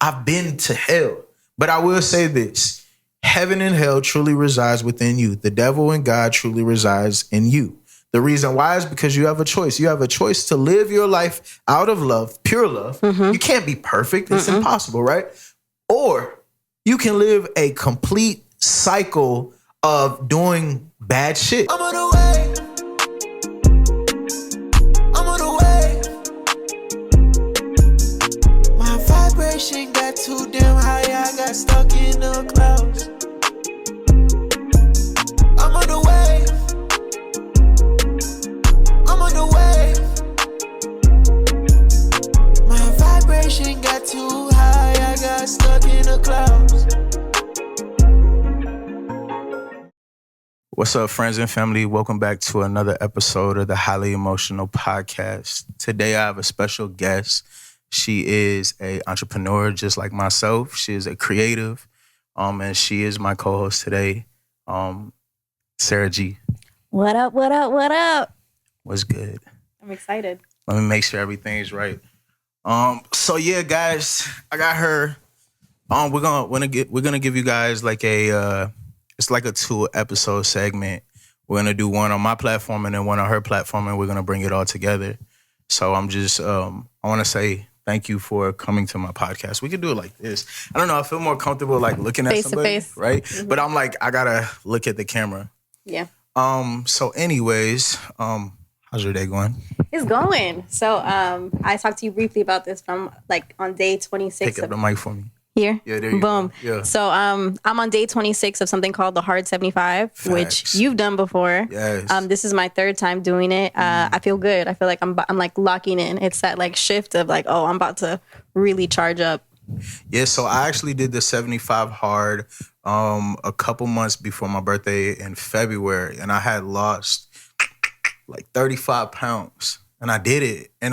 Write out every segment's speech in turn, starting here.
I've been to hell. But I will say this. Heaven and hell truly resides within you. The devil and God truly resides in you. The reason why is because you have a choice. You have a choice to live your life out of love, pure love. You can't be perfect. It's impossible, right? Or you can live a complete cycle of doing bad shit. I'm on the way. I'm on the way. My vibration got too damn high. I got stuck in the clouds. I'm on the way. I'm on the way. My vibration got too high. I got stuck in the clouds. What's up, friends and family? Welcome back to another episode of the Highly Emotional Podcast. Today, I have a special guest. She is an entrepreneur just like myself. She is a creative, and she is my co-host today, Sara G. What up, what up, what up? What's good? I'm excited. Let me make sure everything's right. So yeah, guys, I got her. We're gonna give you guys like a it's like a 2-episode segment. We're gonna do one on my platform and then one on her platform, and we're gonna bring it all together. So I'm just I want to say thank you for coming to my podcast. We could do it like this. I don't know. I feel more comfortable like looking at face somebody, to face, right? Mm-hmm. But I'm like, I gotta look at the camera. Yeah. So anyways, how's your day going? It's going. So I talked to you briefly about this from like on day 26. Pick up the mic for me. Here. Yeah, there you Boom. go. Yeah. So I'm on day 26 of something called the Hard 75, Facts. which you've done before. Yes. This is my 3rd time doing it. I feel good. I feel like I'm like locking in. It's that like shift of like, oh, I'm about to really charge up. Yeah, so I actually did the 75 hard a couple months before my birthday in February, and I had lost like 35 pounds, and I did it. And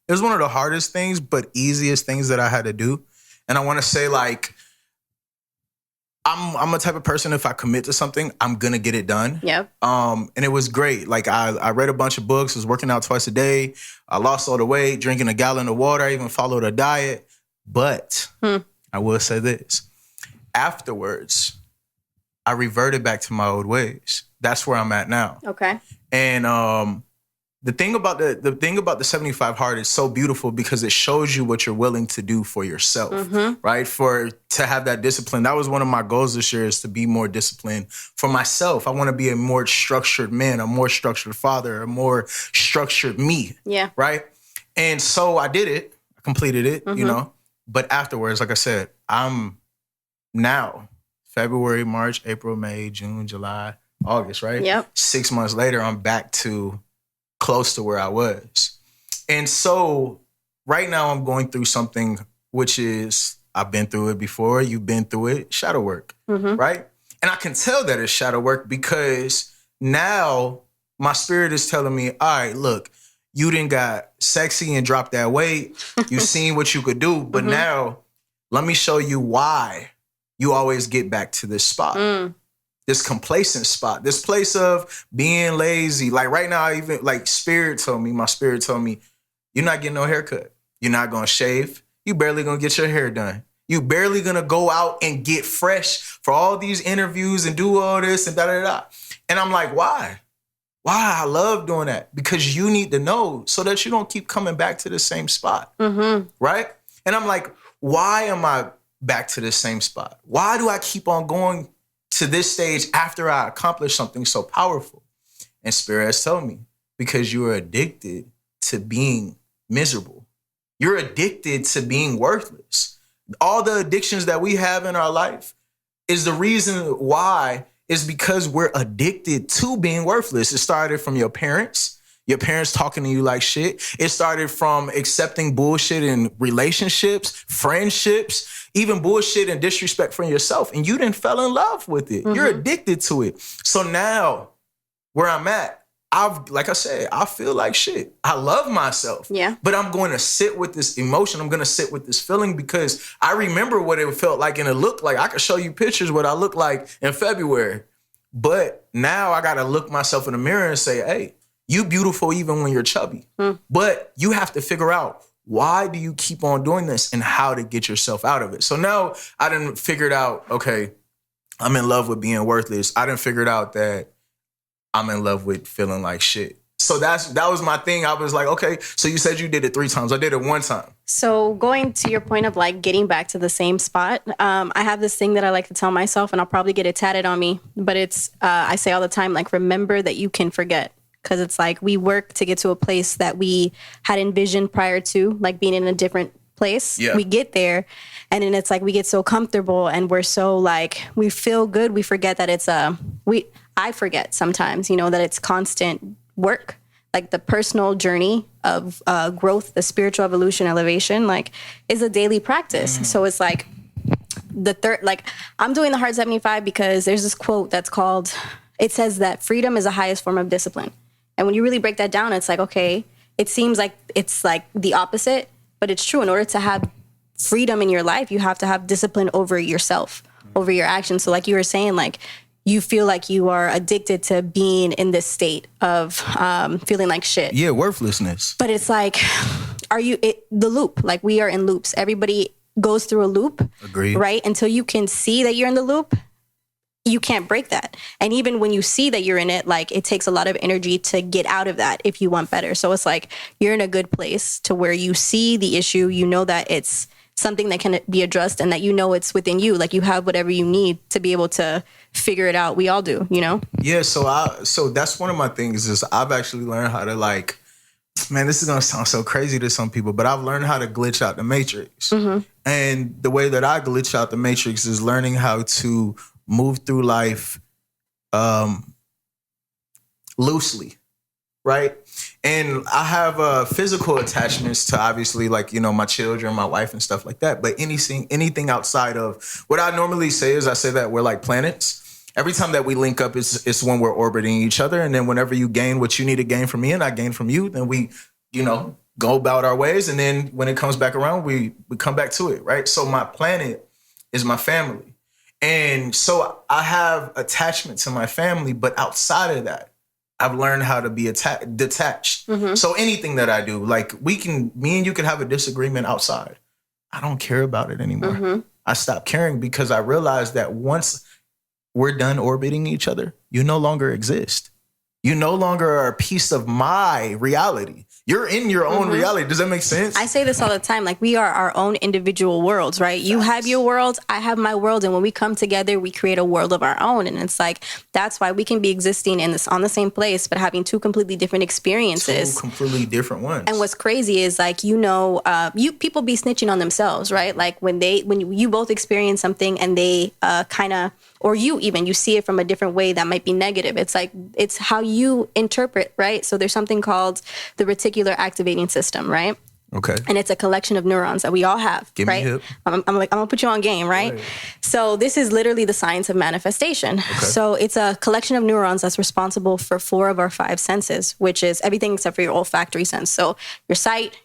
it was one of the hardest things, but easiest things that I had to do. And I want to say, like, I'm a type of person, if I commit to something, I'm going to get it done. Yep. And it was great. Like, I read a bunch of books, was working out twice a day. I lost all the weight, drinking a gallon of water. I even followed a diet. But I will say this. Afterwards, I reverted back to my old ways. That's where I'm at now. Okay. And the thing about the 75 hard is so beautiful because it shows you what you're willing to do for yourself, right? To have that discipline. That was one of my goals this year, is to be more disciplined for myself. I want to be a more structured man, a more structured father, a more structured me. Yeah. Right? And so I did it. I completed it, you know. But afterwards, like I said, I'm now February, March, April, May, June, July, August, right? Yep. 6 months later, I'm back to close to where I was. And so right now I'm going through something which is, I've been through it before, you've been through it, shadow work, right? And I can tell that it's shadow work because now my spirit is telling me, all right, look, you done got sexy and dropped that weight. You've seen what you could do, but now let me show you why you always get back to this spot. This complacent spot, this place of being lazy. Like right now, even like my spirit told me, you're not getting no haircut. You're not going to shave. You barely going to get your hair done. You barely going to go out and get fresh for all these interviews and do all this and da-da-da. And I'm like, why? Why? I love doing that because you need to know so that you don't keep coming back to the same spot, right? And I'm like, why am I back to the same spot? Why do I keep on going to this stage after I accomplished something so powerful? And Spirit has told me, because you are addicted to being miserable. You're addicted to being worthless. All the addictions that we have in our life is the reason why is because we're addicted to being worthless. It started from your parents talking to you like shit. It started from accepting bullshit in relationships, friendships, even bullshit and disrespect from yourself. And you didn't fell in love with it. You're addicted to it. So now where I'm at, like I said, I feel like shit. I love myself. Yeah. But I'm going to sit with this emotion. I'm going to sit with this feeling because I remember what it felt like and it looked like. I could show you pictures what I looked like in February. But now I got to look myself in the mirror and say, hey, you beautiful even when you're chubby. But you have to figure out why do you keep on doing this and how to get yourself out of it? So now I done figured out, okay, I'm in love with being worthless. I done figured out that I'm in love with feeling like shit. So that was my thing. I was like, okay, so you said you did it 3 times. I did it 1 time. So going to your point of like getting back to the same spot, I have this thing that I like to tell myself, and I'll probably get it tatted on me, but it's, I say all the time, like, remember that you can forget. Because it's like we work to get to a place that we had envisioned prior to, like being in a different place. Yeah. We get there, and then it's like we get so comfortable and we're so like, we feel good. We forget that it's I forget sometimes, you know, that it's constant work, like the personal journey of growth, the spiritual evolution, elevation, like is a daily practice. So it's like I'm doing the Hard 75 because there's this quote that's called, it says that freedom is the highest form of discipline. And when you really break that down, it's like, okay, it seems like it's like the opposite, but it's true. In order to have freedom in your life, you have to have discipline over yourself, over your actions. So like you were saying, like, you feel like you are addicted to being in this state of feeling like shit. Yeah, worthlessness. But it's like, the loop, like we are in loops. Everybody goes through a loop. Agreed. Right? Until you can see that you're in the loop, you can't break that. And even when you see that you're in it, like it takes a lot of energy to get out of that if you want better. So it's like you're in a good place to where you see the issue, you know that it's something that can be addressed and that you know it's within you. Like you have whatever you need to be able to figure it out. We all do, you know? Yeah, so that's one of my things is I've actually learned how to like, man, this is gonna sound so crazy to some people, but I've learned how to glitch out the matrix. Mm-hmm. And the way that I glitch out the matrix is learning how to move through life loosely, right? And I have physical attachments to obviously like, you know, my children, my wife and stuff like that. But anything outside of what I normally say is I say that we're like planets. Every time that we link up, it's when we're orbiting each other. And then whenever you gain what you need to gain from me and I gain from you, then we, you know, go about our ways. And then when it comes back around, we come back to it, right? So my planet is my family. And so I have attachment to my family, but outside of that, I've learned how to be detached. Mm-hmm. So anything that I do, like me and you can have a disagreement outside. I don't care about it anymore. Mm-hmm. I stopped caring because I realized that once we're done orbiting each other, you no longer exist. You no longer are a piece of my reality. You're in your own reality. Does that make sense? I say this all the time. Like we are our own individual worlds, right? You have your world, I have my world. And when we come together, we create a world of our own. And it's like, that's why we can be existing on the same place, but having 2 completely different experiences. 2 completely different ones. And what's crazy is like, you know, people be snitching on themselves, right? Like when you both experience something and they or you see it from a different way that might be negative. It's like, it's how you interpret, right? So there's something called the reticular activating system, right? Okay. And it's a collection of neurons that we all have, Give right? me hip. I'm gonna put you on game, right? So this is literally the science of manifestation. Okay. So it's a collection of neurons that's responsible for 4 of our 5 senses, which is everything except for your olfactory sense. So your sight,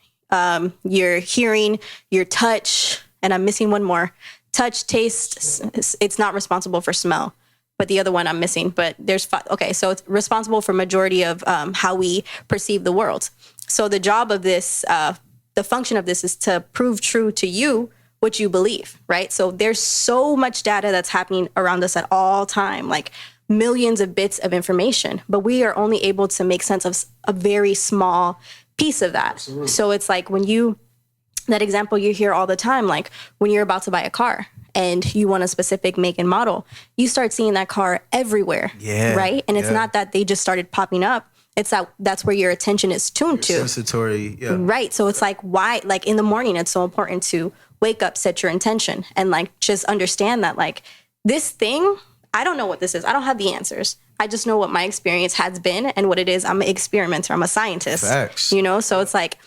your hearing, your touch, and I'm missing one more. Touch, taste, it's not responsible for smell, but the other one I'm missing. But there's 5. Okay, so it's responsible for majority of how we perceive the world. So the job of this, the function of this is to prove true to you what you believe, right? So there's so much data that's happening around us at all time, like millions of bits of information, but we are only able to make sense of a very small piece of that. Absolutely. So it's like that example you hear all the time, like when you're about to buy a car and you want a specific make and model, you start seeing that car everywhere, right? And it's not that they just started popping up. It's that's where your attention is tuned to. Sensory, Right. So it's like, why, like in the morning, it's so important to wake up, set your intention, and like just understand that like this thing, I don't know what this is. I don't have the answers. I just know what my experience has been and what it is. I'm an experimenter. I'm a scientist. Facts. You know, so it's like,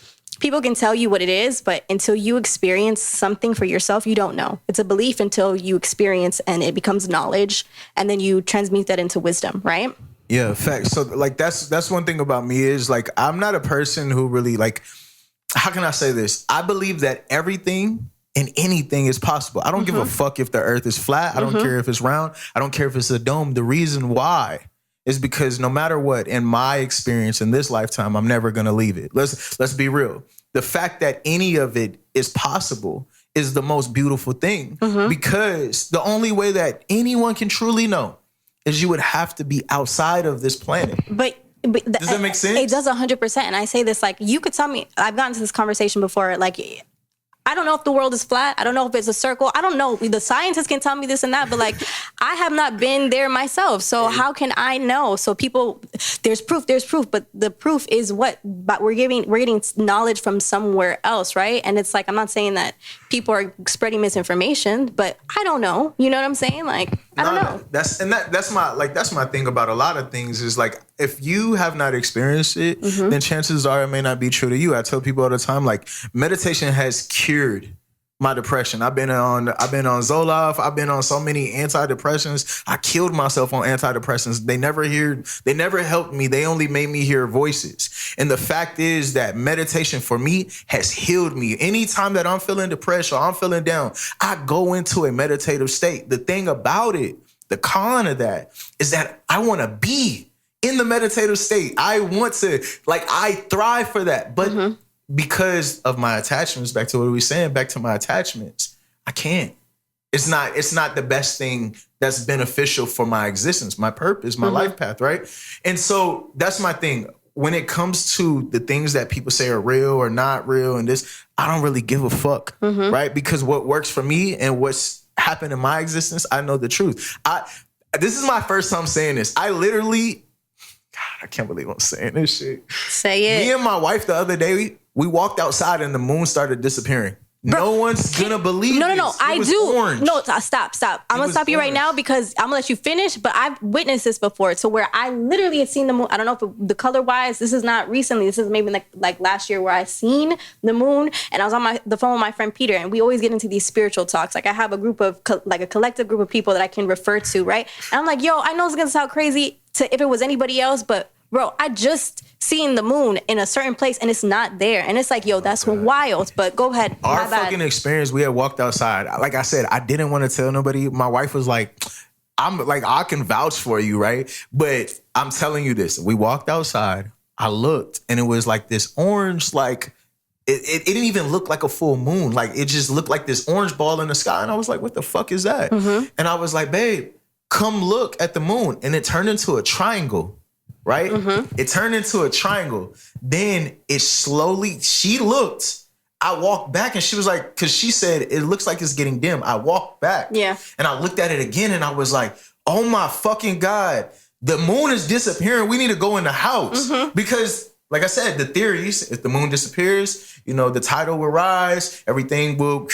people can tell you what it is, but until you experience something for yourself, you don't know. It's a belief until you experience and it becomes knowledge, and then you transmute that into wisdom, right? Yeah, facts. So like that's one thing about me is like I'm not a person who really like, how can I say this? I believe that everything and anything is possible. I don't give a fuck if the earth is flat. I don't care if it's round. I don't care if it's a dome. The reason why is because no matter what, in my experience in this lifetime, I'm never gonna leave it. Let's be real. the fact that any of it is possible is the most beautiful thing, because the only way that anyone can truly know is you would have to be outside of this planet. But does that make sense? It does 100%. And I say this, like, you could tell me, I've gotten to this conversation before, like, I don't know if the world is flat. I don't know if it's a circle. I don't know. The scientists can tell me this and that, but like, I have not been there myself. So how can I know? So people, there's proof, but the proof is what? But we're getting knowledge from somewhere else, right? And it's like, I'm not saying that people are spreading misinformation, but I don't know. You know what I'm saying? Like, I don't know. That's my thing about a lot of things is like, if you have not experienced it, then chances are it may not be true to you. I tell people all the time, like, meditation has cured my depression. I've been on Zoloft. I've been on so many antidepressants. I killed myself on antidepressants. They never helped me. They only made me hear voices. And the fact is that meditation for me has healed me. Anytime that I'm feeling depressed or I'm feeling down, I go into a meditative state. The thing about it, the con of that, is that I want to be in the meditative state. I want to, like, I thrive for that. But because of my attachments, back to what we were saying, back to my attachments, I can't. It's not the best thing that's beneficial for my existence, my purpose, my life path, right? And so that's my thing. When it comes to the things that people say are real or not real and this, I don't really give a fuck, right? Because what works for me and what's happened in my existence, I know the truth. This is my first time saying this. I can't believe I'm saying this shit. Say it. Me and my wife the other day, we walked outside and the moon started disappearing. Bro, no one's gonna believe No, this. I do. Orange. No, stop. I'm gonna stop you right now because I'm gonna let you finish, but I've witnessed this before. So where I literally had seen the moon, I don't know if the color wise, this is not recently, this is maybe like last year where I seen the moon and I was on the phone with my friend Peter, and we always get into these spiritual talks. Like I have a group of, like a collective group of people that I can refer to, right? And I'm like, yo, I know it's gonna sound crazy if it was anybody else, but bro, I just seen the moon in a certain place and it's not there. And it's like, yo, that's wild. But go ahead. Our fucking experience, we had walked outside. Like I said, I didn't want to tell nobody. My wife was like, I can vouch for you, right? But I'm telling you this. We walked outside. I looked and it was like this orange, like, it didn't even look like a full moon. Like it just looked like this orange ball in the sky. And I was like, what the fuck is that? And I was like, babe, come look at the moon. And it turned into a triangle. Right? It turned into a triangle. Then it slowly, she looked, I walked back and she was like, because she said, it looks like it's getting dim. I walked back. Yeah. And I looked at it again and I was like, oh my fucking God, the moon is disappearing. We need to go in the house. Because like I said, the theories, if the moon disappears, the tidal will rise, everything will,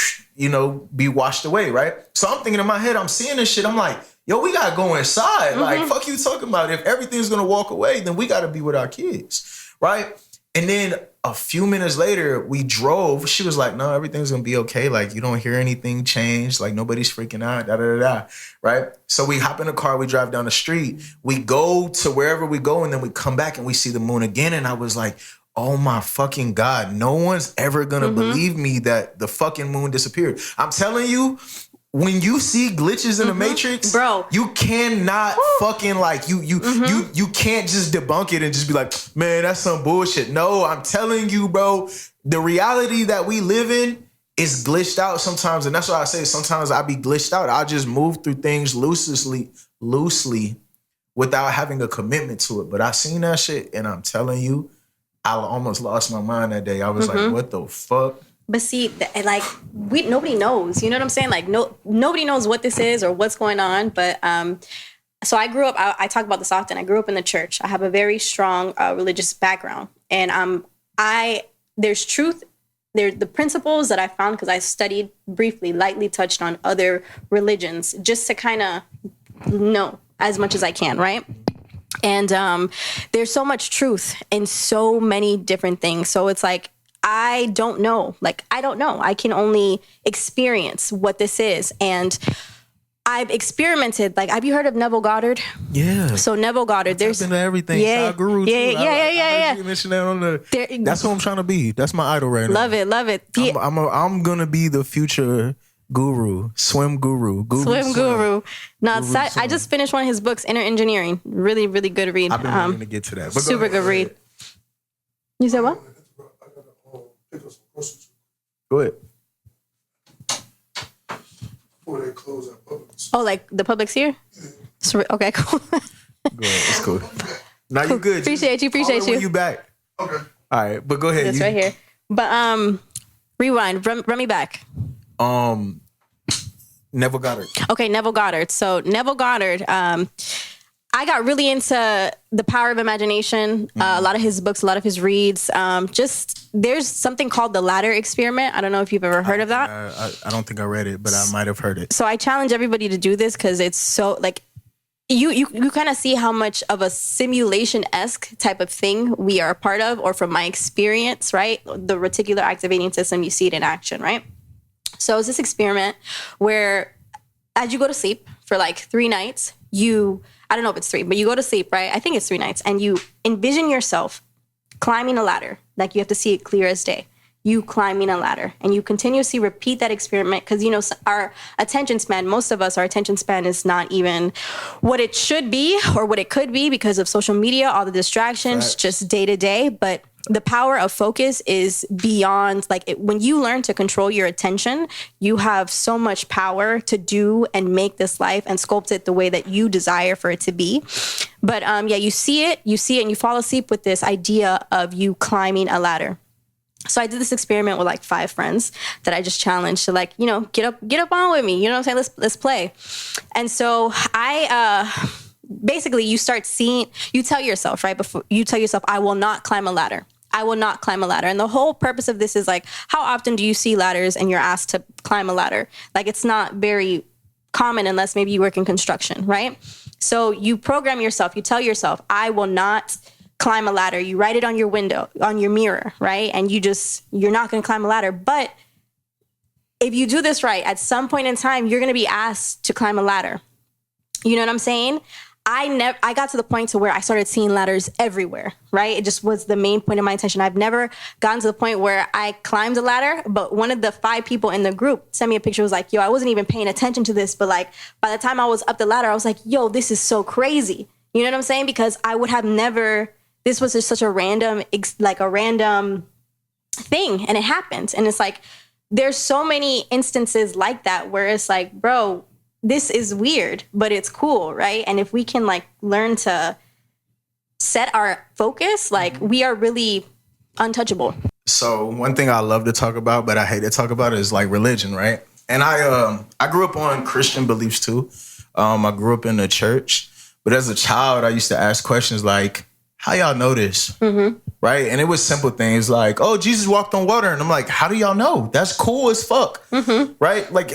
be washed away, right? So I'm thinking in my head, I'm seeing this shit. I'm like, yo, we gotta go inside. Like, fuck you talking about. If everything's gonna walk away, then we gotta be with our kids, right? And then a few minutes later, we drove. She was like, no, everything's gonna be okay. Like, you don't hear anything change. Like, nobody's freaking out, right? So we hop in the car, we drive down the street. We go to wherever we go, and then we come back and we see the moon again. And I was like, oh my fucking God, no one's ever gonna believe me that the fucking moon disappeared. I'm telling you, when you see glitches in the Matrix, bro, you cannot fucking like you can't just debunk it and just be like, man, that's some bullshit. No, I'm telling you, bro, the reality that we live in is glitched out sometimes, and that's why I say sometimes I be glitched out. I just move through things loosely without having a commitment to it. But I seen that shit, and I'm telling you, I almost lost my mind that day. I was like, what the fuck? But see, like, nobody knows. You know what I'm saying? Like, nobody knows what this is or what's going on. But so I grew up, I talk about this often. I grew up in the church. I have a very strong religious background. And there's truth. There's the principles that I found because I studied briefly, lightly touched on other religions just to kind of know as much as I can, right? And there's so much truth in so many different things. So it's like, I don't know. I can only experience what this is. And I've experimented. Like, have you heard of Neville Goddard? Yeah. So Neville Goddard, there's into everything. Yeah, Guru too. Yeah. You mentioned that on that's who I'm trying to be. That's my idol right now. Love it. I'm gonna be the future guru, swim guru. Swim guru. I just finished one of his books, Inner Engineering. Really, really good read. I've been wanting to get to that. But super good read. You said what? pick up some groceries. Go ahead. Before they close at Publix. Oh, like the Publix here? So, okay, cool. Go ahead. It's cool. Now you good. Appreciate you. When you back. Okay. All right, but go ahead. It's right here. But rewind. Run me back. Neville Goddard. Okay, Neville Goddard. So Neville Goddard, I got really into the power of imagination. A lot of his books, a lot of his reads. Just there's something called the ladder experiment. I don't know if you've ever heard of that. I don't think I read it, but I might have heard it. So I challenge everybody to do this because it's so like you kind of see how much of a simulation-esque type of thing we are a part of, or from my experience, right? The reticular activating system, you see it in action, right? So it's this experiment where as you go to sleep for like 3 nights, I don't know if it's 3, but you go to sleep, right? I think it's 3 nights, and you envision yourself climbing a ladder. Like you have to see it clear as day. You climbing a ladder, and you continuously repeat that experiment because, you know, our attention span, most of us, our attention span is not even what it should be or what it could be because of social media, all the distractions, just day to day. But the power of focus is beyond, like, when you learn to control your attention, you have so much power to do and make this life and sculpt it the way that you desire for it to be. But you see it, and you fall asleep with this idea of you climbing a ladder. So I did this experiment with like 5 friends that I just challenged to, like, you know, get up on with me. You know what I'm saying? Let's play. And so basically you tell yourself, right? Before you tell yourself, I will not climb a ladder. I will not climb a ladder. And the whole purpose of this is like, how often do you see ladders and you're asked to climb a ladder? Like, it's not very common unless maybe you work in construction, right? So you program yourself, you tell yourself, I will not climb a ladder. You write it on your window, on your mirror, right? And you're not going to climb a ladder. But if you do this right, at some point in time, you're going to be asked to climb a ladder. You know what I'm saying? I got to the point to where I started seeing ladders everywhere, right? It just was the main point of my attention. I've never gotten to the point where I climbed a ladder, but one of the 5 people in the group sent me a picture, was like, yo, I wasn't even paying attention to this, but like, by the time I was up the ladder, I was like, yo, this is so crazy. You know what I'm saying? Because I would have never, this was just such a random thing, and it happened. And it's like, there's so many instances like that where it's like, bro, this is weird, but it's cool, right? And if we can like learn to set our focus, like, we are really untouchable. So one thing I love to talk about, but I hate to talk about, is like religion, right? And I grew up on Christian beliefs too. I grew up in the church, but as a child, I used to ask questions like, how y'all know this? Mm-hmm. Right? And it was simple things like, oh, Jesus walked on water. And I'm like, how do y'all know? That's cool as fuck. Mm-hmm. Right? Like,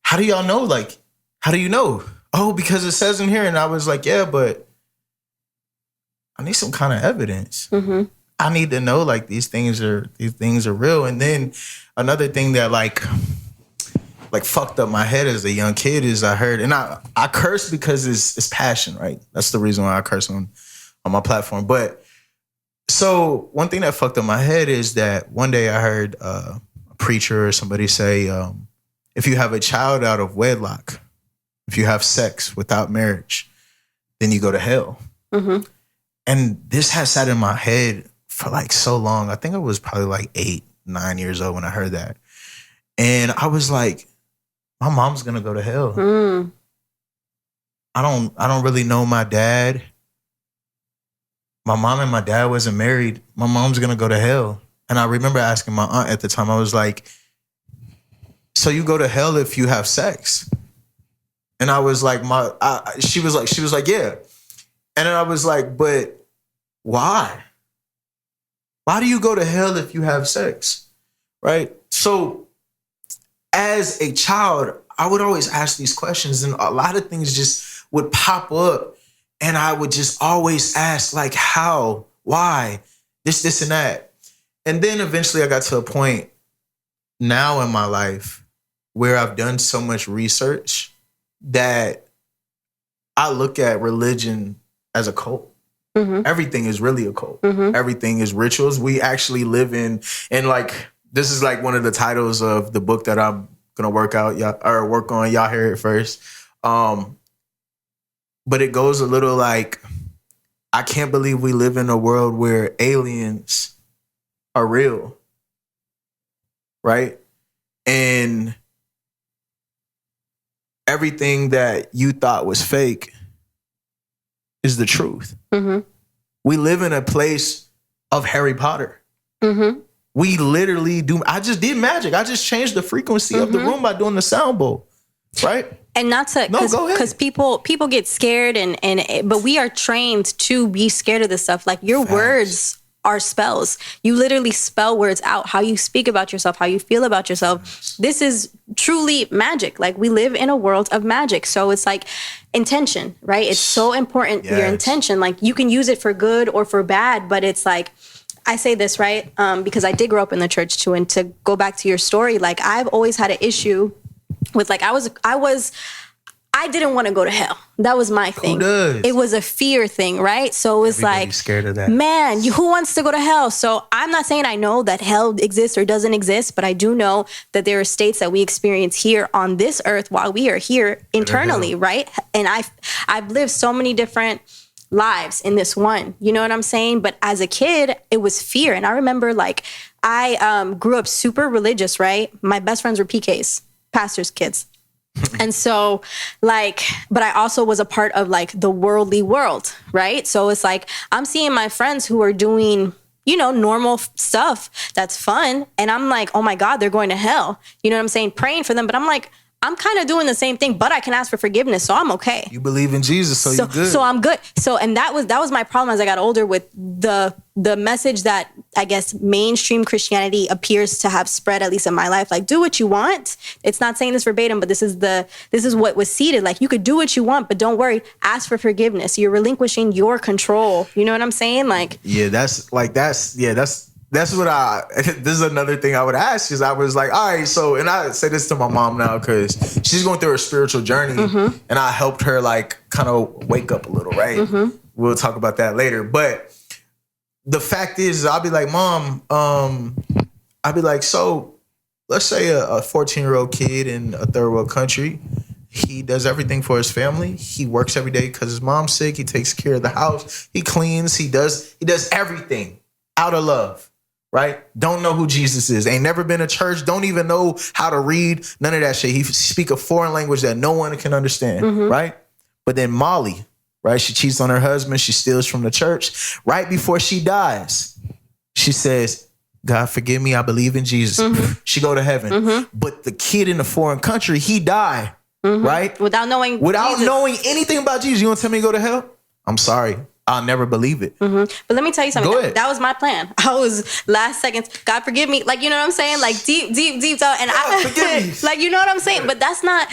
how do y'all know? Like, how do you know? Oh, because it says in here. And I was like, yeah, but I need some kind of evidence. Mm-hmm. I need to know, like, these things are real. And then another thing that like fucked up my head as a young kid is I heard, and I curse because it's passion, right? That's the reason why I curse on my platform. But so one thing that fucked up my head is that one day I heard a preacher or somebody say, if you have a child out of wedlock, if you have sex without marriage, then you go to hell. Mm-hmm. And this has sat in my head for like so long. I think I was probably like 8, 9 years old when I heard that. And I was like, my mom's gonna go to hell. Mm. I don't really know my dad. My mom and my dad wasn't married. My mom's gonna go to hell. And I remember asking my aunt at the time, I was like, so you go to hell if you have sex? And I was like, she was like, yeah. And then I was like, but why? Why do you go to hell if you have sex? Right? So as a child, I would always ask these questions, and a lot of things just would pop up. And I would just always ask, like, how, why, this, and that. And then eventually I got to a point now in my life where I've done so much research that I look at religion as a cult. Mm-hmm. Everything is really a cult. Mm-hmm. Everything is rituals. We actually live in, and like, this is like one of the titles of the book that I'm gonna work on. Y'all hear it first. But it goes a little like, I can't believe we live in a world where aliens are real. right? And everything that you thought was fake is the truth. Mm-hmm. We live in a place of Harry Potter. Mm-hmm. We literally do. I just did magic. I just changed the frequency of the room by doing the sound bowl, right? And not to, because people get scared, but we are trained to be scared of this stuff. Like your words are spells. You literally spell words out, how you speak about yourself, how you feel about yourself. This is truly magic. Like we live in a world of magic. So it's like intention, right? It's so important, your intention. Like you can use it for good or for bad, but it's like, I say this, right? Because I did grow up in the church too. And to go back to your story, like I've always had an issue with like, I didn't want to go to hell. That was my thing. Who does? It was a fear thing, right? So it was Everybody's like, scared of that. Man, who wants to go to hell? So I'm not saying I know that hell exists or doesn't exist, but I do know that there are states that we experience here on this earth while we are here internally, right? And I've lived so many different lives in this one, you know what I'm saying? But as a kid, it was fear. And I remember like I grew up super religious, right? My best friends were PKs, pastors' kids. And so like, but I also was a part of like the worldly world, right? So it's like, I'm seeing my friends who are doing, you know, normal stuff that's fun. And I'm like, oh my God, they're going to hell. You know what I'm saying? Praying for them. But I'm like, I'm kind of doing the same thing, but I can ask for forgiveness. So I'm okay. You believe in Jesus, so you're good. So I'm good. So, and that was my problem as I got older with the message that I guess mainstream Christianity appears to have spread, at least in my life. Like, do what you want. It's not saying this verbatim, but this is what was seeded. Like, you could do what you want, but don't worry, ask for forgiveness. You're relinquishing your control. You know what I'm saying? Like, that's what this is another thing I would ask, is I was like, all right, so, and I say this to my mom now because she's going through her spiritual journey, and I helped her like kind of wake up a little, right? We'll talk about that later. But the fact is, I'll be like, Mom, I'll be like, so let's say a 14-year-old kid in a third world country, he does everything for his family. He works every day because his mom's sick. He takes care of the house. He cleans. He does everything out of love. Right? Don't know who Jesus is. Ain't never been to church. Don't even know how to read. None of that shit. He speak a foreign language that no one can understand. Right? But then Molly, right? She cheats on her husband. She steals from the church. Right before she dies, she says, God, forgive me. I believe in Jesus. She go to heaven. But the kid in the foreign country, he died. Right? Without knowing anything about Jesus. You want to tell me to go to hell? I'm sorry. I'll never believe it. But let me tell you something. Go ahead. That was my plan. I was last seconds. God forgive me. Like, you know what I'm saying? Like deep down. And forgive me. Like, you know what I'm saying? But that's not,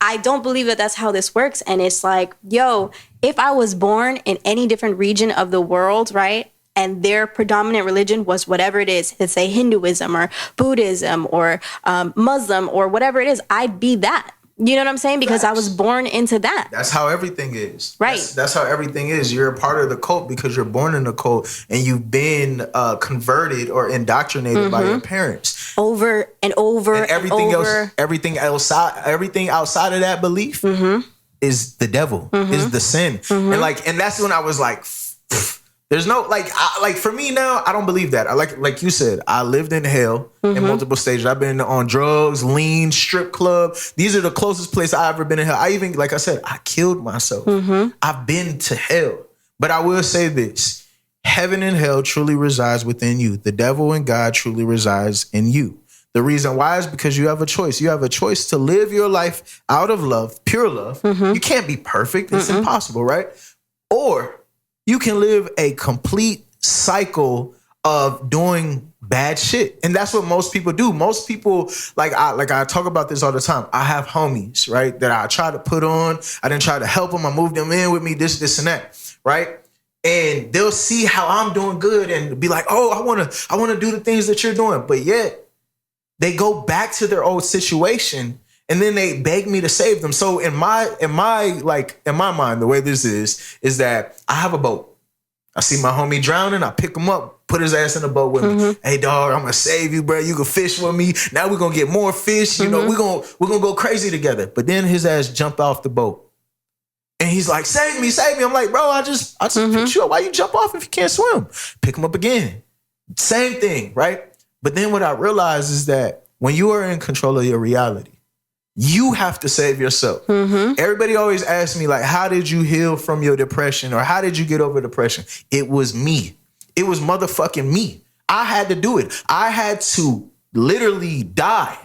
I don't believe that that's how this works. And it's like, yo, if I was born in any different region of the world, right? And their predominant religion was whatever it is, let's say Hinduism or Buddhism or Muslim or whatever it is, I'd be that. You know what I'm saying? Because I was born into that. That's how everything is. Right. That's how everything is. You're a part of the cult because you're born in the cult and you've been converted or indoctrinated by your parents. Over and over and everything and over. else, everything outside of that belief is the devil, is the sin. And that's when I was like, there's no like for me now, I don't believe that. I like you said, I lived in hell in multiple stages. I've been on drugs, lean, strip club. These are the closest place I've ever been in hell. I even, like I said, I killed myself. I've been to hell. But I will say this, heaven and hell truly resides within you. The devil and God truly resides in you. The reason why is because you have a choice. You have a choice to live your life out of love, pure love. You can't be perfect. It's impossible, right? Or you can live a complete cycle of doing bad shit. And that's what most people do. Most people, like I talk about this all the time. I have homies, right, that I try to put on. I didn't try to help them. I moved them in with me, this, and that, right? And they'll see how I'm doing good and be like, oh, I want to do the things that you're doing. But yet they go back to their old situation and then they beg me to save them. So in my mind, the way this is that I have a boat. I see my homie drowning. I pick him up, put his ass in the boat with me. Hey, dog, I'm gonna save you, bro. You can fish with me. Now we're gonna get more fish. You know, we're gonna go crazy together. But then his ass jumped off the boat, and he's like, "Save me, save me!" I'm like, "Bro, I just picked you up. Why you jump off if you can't swim?" Pick him up again. Same thing, right? But then what I realized is that when you are in control of your reality, you have to save yourself. Everybody always asks me, like, how did you heal from your depression? Or how did you get over depression? It was me. It was motherfucking me. I had to do it. I had to literally die,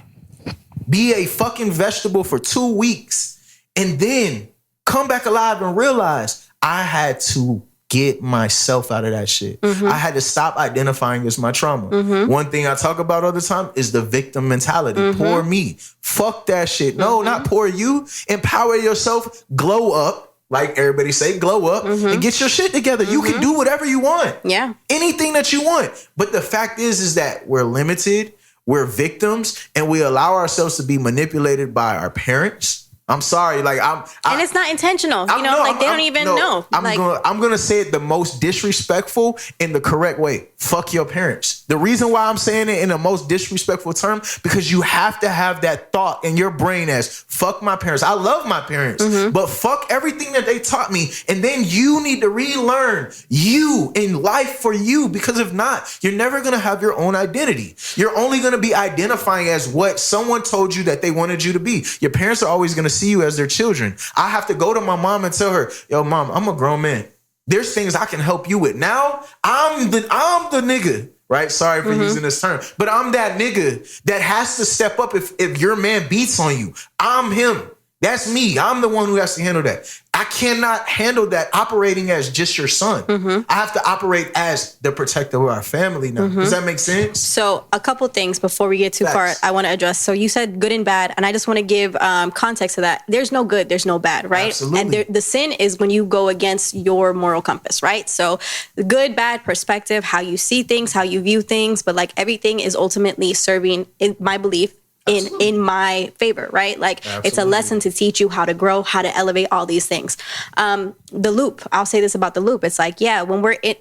be a fucking vegetable for 2 weeks, and then come back alive and realize I had to get myself out of that shit. I had to stop identifying as my trauma. One thing I talk about all the time is the victim mentality. Poor me. Fuck that shit. No, not poor you. Empower yourself. Glow up. Like everybody say, glow up and get your shit together. You can do whatever you want. Yeah. Anything that you want. But the fact is that we're limited. We're victims, and we allow ourselves to be manipulated by our parents. I'm sorry, like and it's not intentional. They don't even know. I'm gonna say it the most disrespectful in the correct way. Fuck your parents. The reason why I'm saying it in the most disrespectful term, because you have to have that thought in your brain as fuck my parents. I love my parents, but fuck everything that they taught me. And then you need to relearn you in life for you, because if not, you're never gonna have your own identity. You're only gonna be identifying as what someone told you that they wanted you to be. Your parents are always gonna see you as their children. I have to go to my mom and tell her, yo, mom, I'm a grown man. There's things I can help you with. Now I'm the nigga, right? Sorry for using this term, but I'm that nigga that has to step up if your man beats on you. I'm him. That's me. I'm the one who has to handle that. I cannot handle that operating as just your son. I have to operate as the protector of our family now. Does that make sense? So a couple things before we get too far, I want to address. So you said good and bad, and I just want to give context to that. There's no good, there's no bad, right? Absolutely. And the sin is when you go against your moral compass, right? So the good, bad perspective, how you see things, how you view things, but like everything is ultimately serving, in my belief, in my favor, right? Like It's a lesson to teach you how to grow, how to elevate, all these things. The loop, I'll say this about the loop. It's like, yeah, when we're in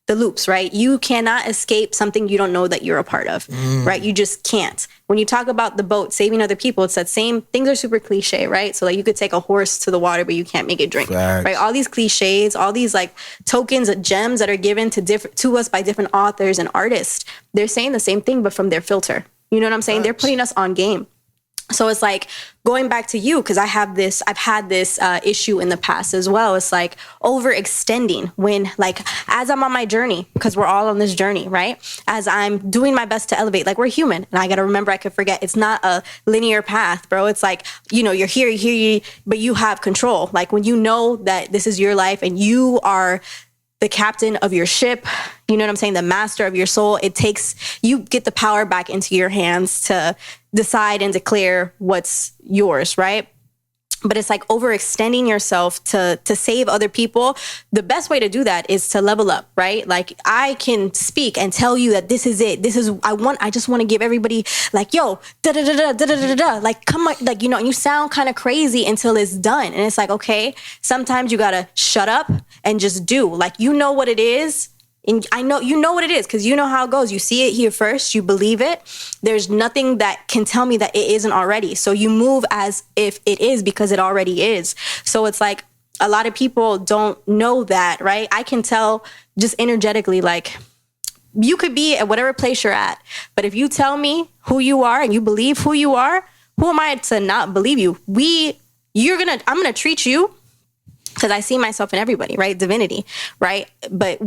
the loops, right? You cannot escape something you don't know that you're a part of, right? You just can't. When you talk about the boat saving other people, it's that same, things are super cliche, right? So like you could take a horse to the water, but you can't make it drink, right? All these cliches, all these like tokens, gems that are given to us by different authors and artists, they're saying the same thing, but from their filter. You know what I'm saying? They're putting us on game. So it's like going back to you, because I've had this issue in the past as well. It's like overextending when, like, as I'm on my journey, because we're all on this journey, right? As I'm doing my best to elevate, like, we're human. And I got to remember, I could forget, it's not a linear path, bro. It's like, you're here, but you have control. Like when you know that this is your life and you are the captain of your ship, you know what I'm saying? The master of your soul. You get the power back into your hands to decide and declare what's yours, right? But it's like overextending yourself to save other people. The best way to do that is to level up, right? Like I can speak and tell you that this is it. I just want to give everybody like, yo, da da da da da da da da. Like come on, like, you sound kind of crazy until it's done. And it's like, okay, sometimes you gotta shut up and just do. Like what it is. And I know you know what it is because you know how it goes. You see it here first, you believe it. There's nothing that can tell me that it isn't already. So you move as if it is because it already is. So it's like a lot of people don't know that, right? I can tell just energetically, like you could be at whatever place you're at. But if you tell me who you are and you believe who you are, who am I to not believe you? I'm going to treat you because I see myself in everybody, right? Divinity, right? But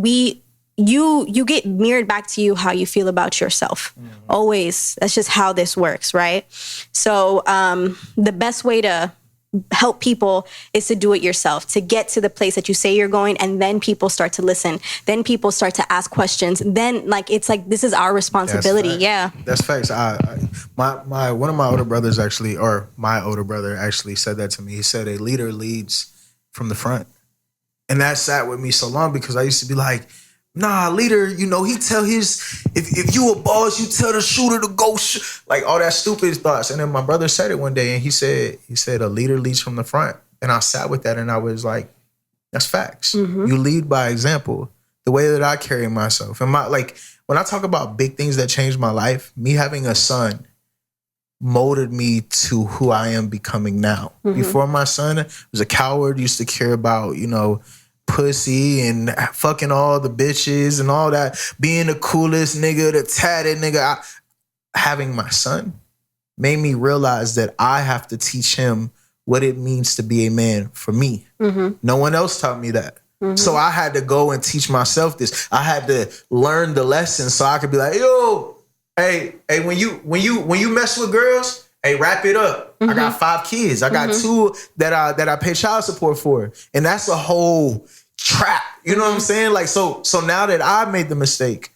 you get mirrored back to you how you feel about yourself. Always. That's just how this works, right? So the best way to help people is to do it yourself, to get to the place that you say you're going, and then people start to listen. Then people start to ask questions. Then it's like this is our responsibility. That's facts. One of my older brothers actually, or my older brother actually said that to me. He said a leader leads from the front. And that sat with me so long because I used to be like, nah, leader, he tell if you a boss, you tell the shooter to go like all that stupid thoughts. And then my brother said it one day and he said a leader leads from the front. And I sat with that and I was like, that's facts. You lead by example, the way that I carry myself. And when I talk about big things that changed my life, me having a son molded me to who I am becoming now. Before my son was a coward, used to care about, pussy and fucking all the bitches and all that, being the coolest nigga, the tatted nigga. Having my son made me realize that I have to teach him what it means to be a man for me. No one else taught me that. So I had to go and teach myself this. I had to learn the lesson so I could be like, yo, hey, when you mess with girls, hey, wrap it up. I got 5 kids. I got 2 that I pay child support for. And that's a whole trap. You know what I'm saying? Like, so now that I made the mistake,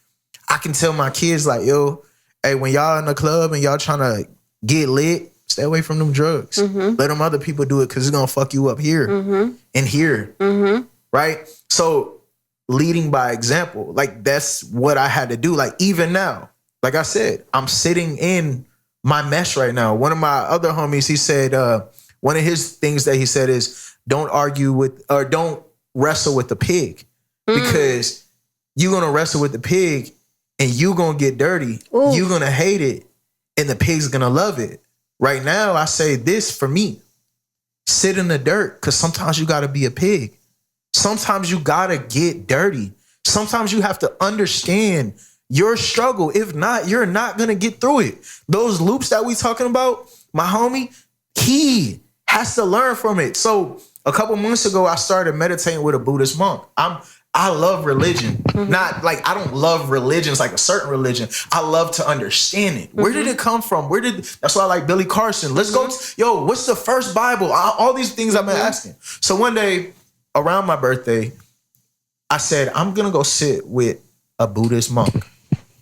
I can tell my kids like, yo, hey, when y'all in the club and y'all trying to get lit, stay away from them drugs. Let them other people do it because it's going to fuck you up here and here. Right? So leading by example, like that's what I had to do. Like even now, like I said, I'm sitting in my mess right now. One of my other homies, he said, one of his things that he said is don't wrestle with the pig because you're going to wrestle with the pig and you're going to get dirty. Ooh. You're going to hate it and the pig's going to love it. Right now, I say this for me, sit in the dirt because sometimes you got to be a pig. Sometimes you got to get dirty. Sometimes you have to understand your struggle. If not, you're not going to get through it. Those loops that we talking about, my homie, he has to learn from it. So a couple months ago, I started meditating with a Buddhist monk. I love religion. Not like I don't love religions like a certain religion. I love to understand it. Where did it come from? That's why I like Billy Carson. Let's go. Yo, what's the first Bible? All these things I've been asking. So one day around my birthday, I said, I'm going to go sit with a Buddhist monk.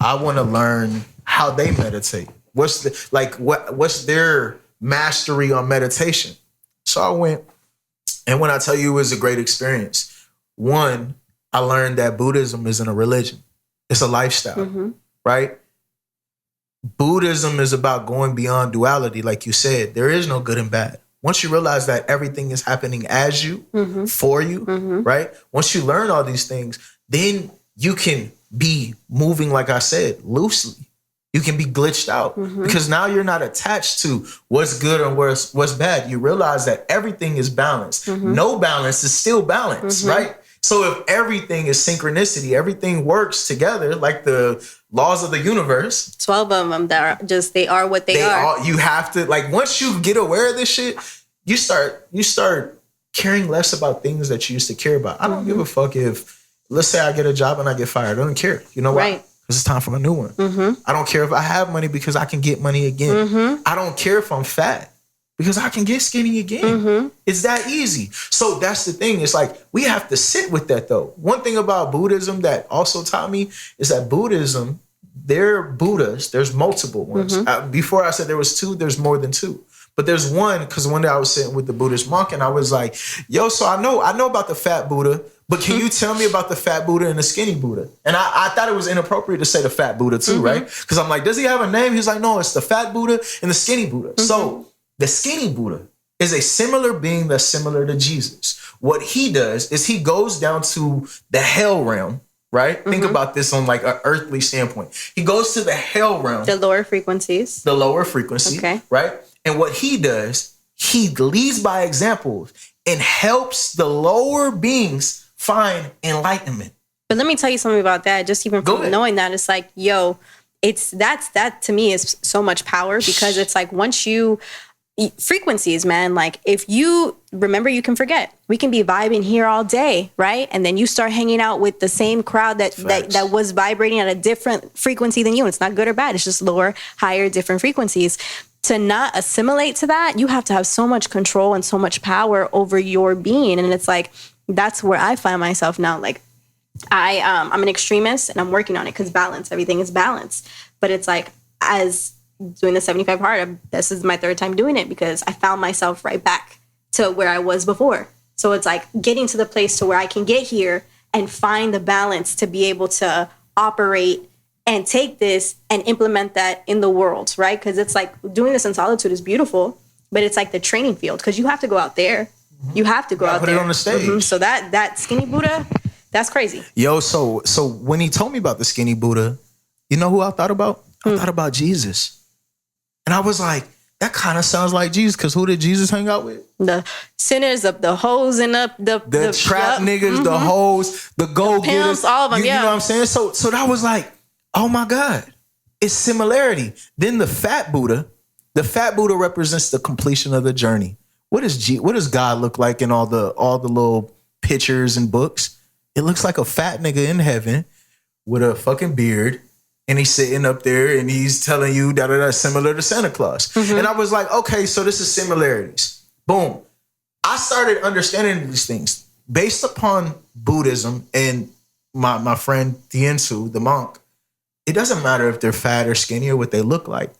I want to learn how they meditate. What's their mastery on meditation? So I went, and when I tell you it was a great experience, one, I learned that Buddhism isn't a religion. It's a lifestyle, right? Buddhism is about going beyond duality. Like you said, there is no good and bad. Once you realize that everything is happening as you, for you, right? Once you learn all these things, then you can be moving, like I said, loosely. You can be glitched out because now you're not attached to what's good and what's bad. You realize that everything is balanced. No balance is still balance, right? So if everything is synchronicity, everything works together like the laws of the universe. 12 of them that they are what they are. You have to, like, once you get aware of this shit, you start caring less about things that you used to care about. I don't give a fuck if, let's say I get a job and I get fired. I don't care. You know why? Because it's time for a new one. I don't care if I have money because I can get money again. I don't care if I'm fat because I can get skinny again. It's that easy. So that's the thing. It's like we have to sit with that though. One thing about Buddhism that also taught me is that Buddhism, they're Buddhas. There's multiple ones. Before I said there was 2, there's more than 2. But there's one, because one day I was sitting with the Buddhist monk and I was like, yo, so I know about the fat Buddha, but can you tell me about the fat Buddha and the skinny Buddha? And I thought it was inappropriate to say the fat Buddha too, right? Because I'm like, does he have a name? He's like, no, it's the fat Buddha and the skinny Buddha. So the skinny Buddha is a similar being that's similar to Jesus. What he does is he goes down to the hell realm, right? Think about this on like an earthly standpoint. He goes to the hell realm. The lower frequencies. The lower frequency, right? And what he does, he leads by example and helps the lower beings find enlightenment. But let me tell you something about that. Just even from knowing that, it's like, yo, that to me is so much power because it's like once you frequencies, man, like if you remember, you can forget. We can be vibing here all day, right? And then you start hanging out with the same crowd that was vibrating at a different frequency than you. It's not good or bad. It's just lower, higher, different frequencies. To not assimilate to that, you have to have so much control and so much power over your being. And it's like, that's where I find myself now. Like I'm an extremist and I'm working on it because balance, everything is balance. But it's like, as doing the 75 hard, this is my 3rd time doing it because I found myself right back to where I was before. So it's like getting to the place to where I can get here and find the balance to be able to operate and take this and implement that in the world, right? Because it's like doing this in solitude is beautiful, but it's like the training field because you have to go out there. You have to go out there. Put it on the stage. So that skinny Buddha, that's crazy. Yo, so when he told me about the skinny Buddha, you know who I thought about? I thought about Jesus. And I was like, That kind of sounds like Jesus, because who did Jesus hang out with? The sinners, the hoes, and the trap niggas, the hoes, the go-getters, all of them. You know what I'm saying? So that was like, oh my God, it's similarity. Then the fat Buddha represents the completion of the journey. What does God look like in all the little pictures and books? It looks like a fat nigga in heaven with a fucking beard. And he's sitting up there and he's telling you that similar to Santa Claus. Mm-hmm. And I was like, okay, so this is similarities. Boom. I started understanding these things based upon Buddhism and my friend Tiensu, the monk. It doesn't matter if they're fat or skinny or what they look like.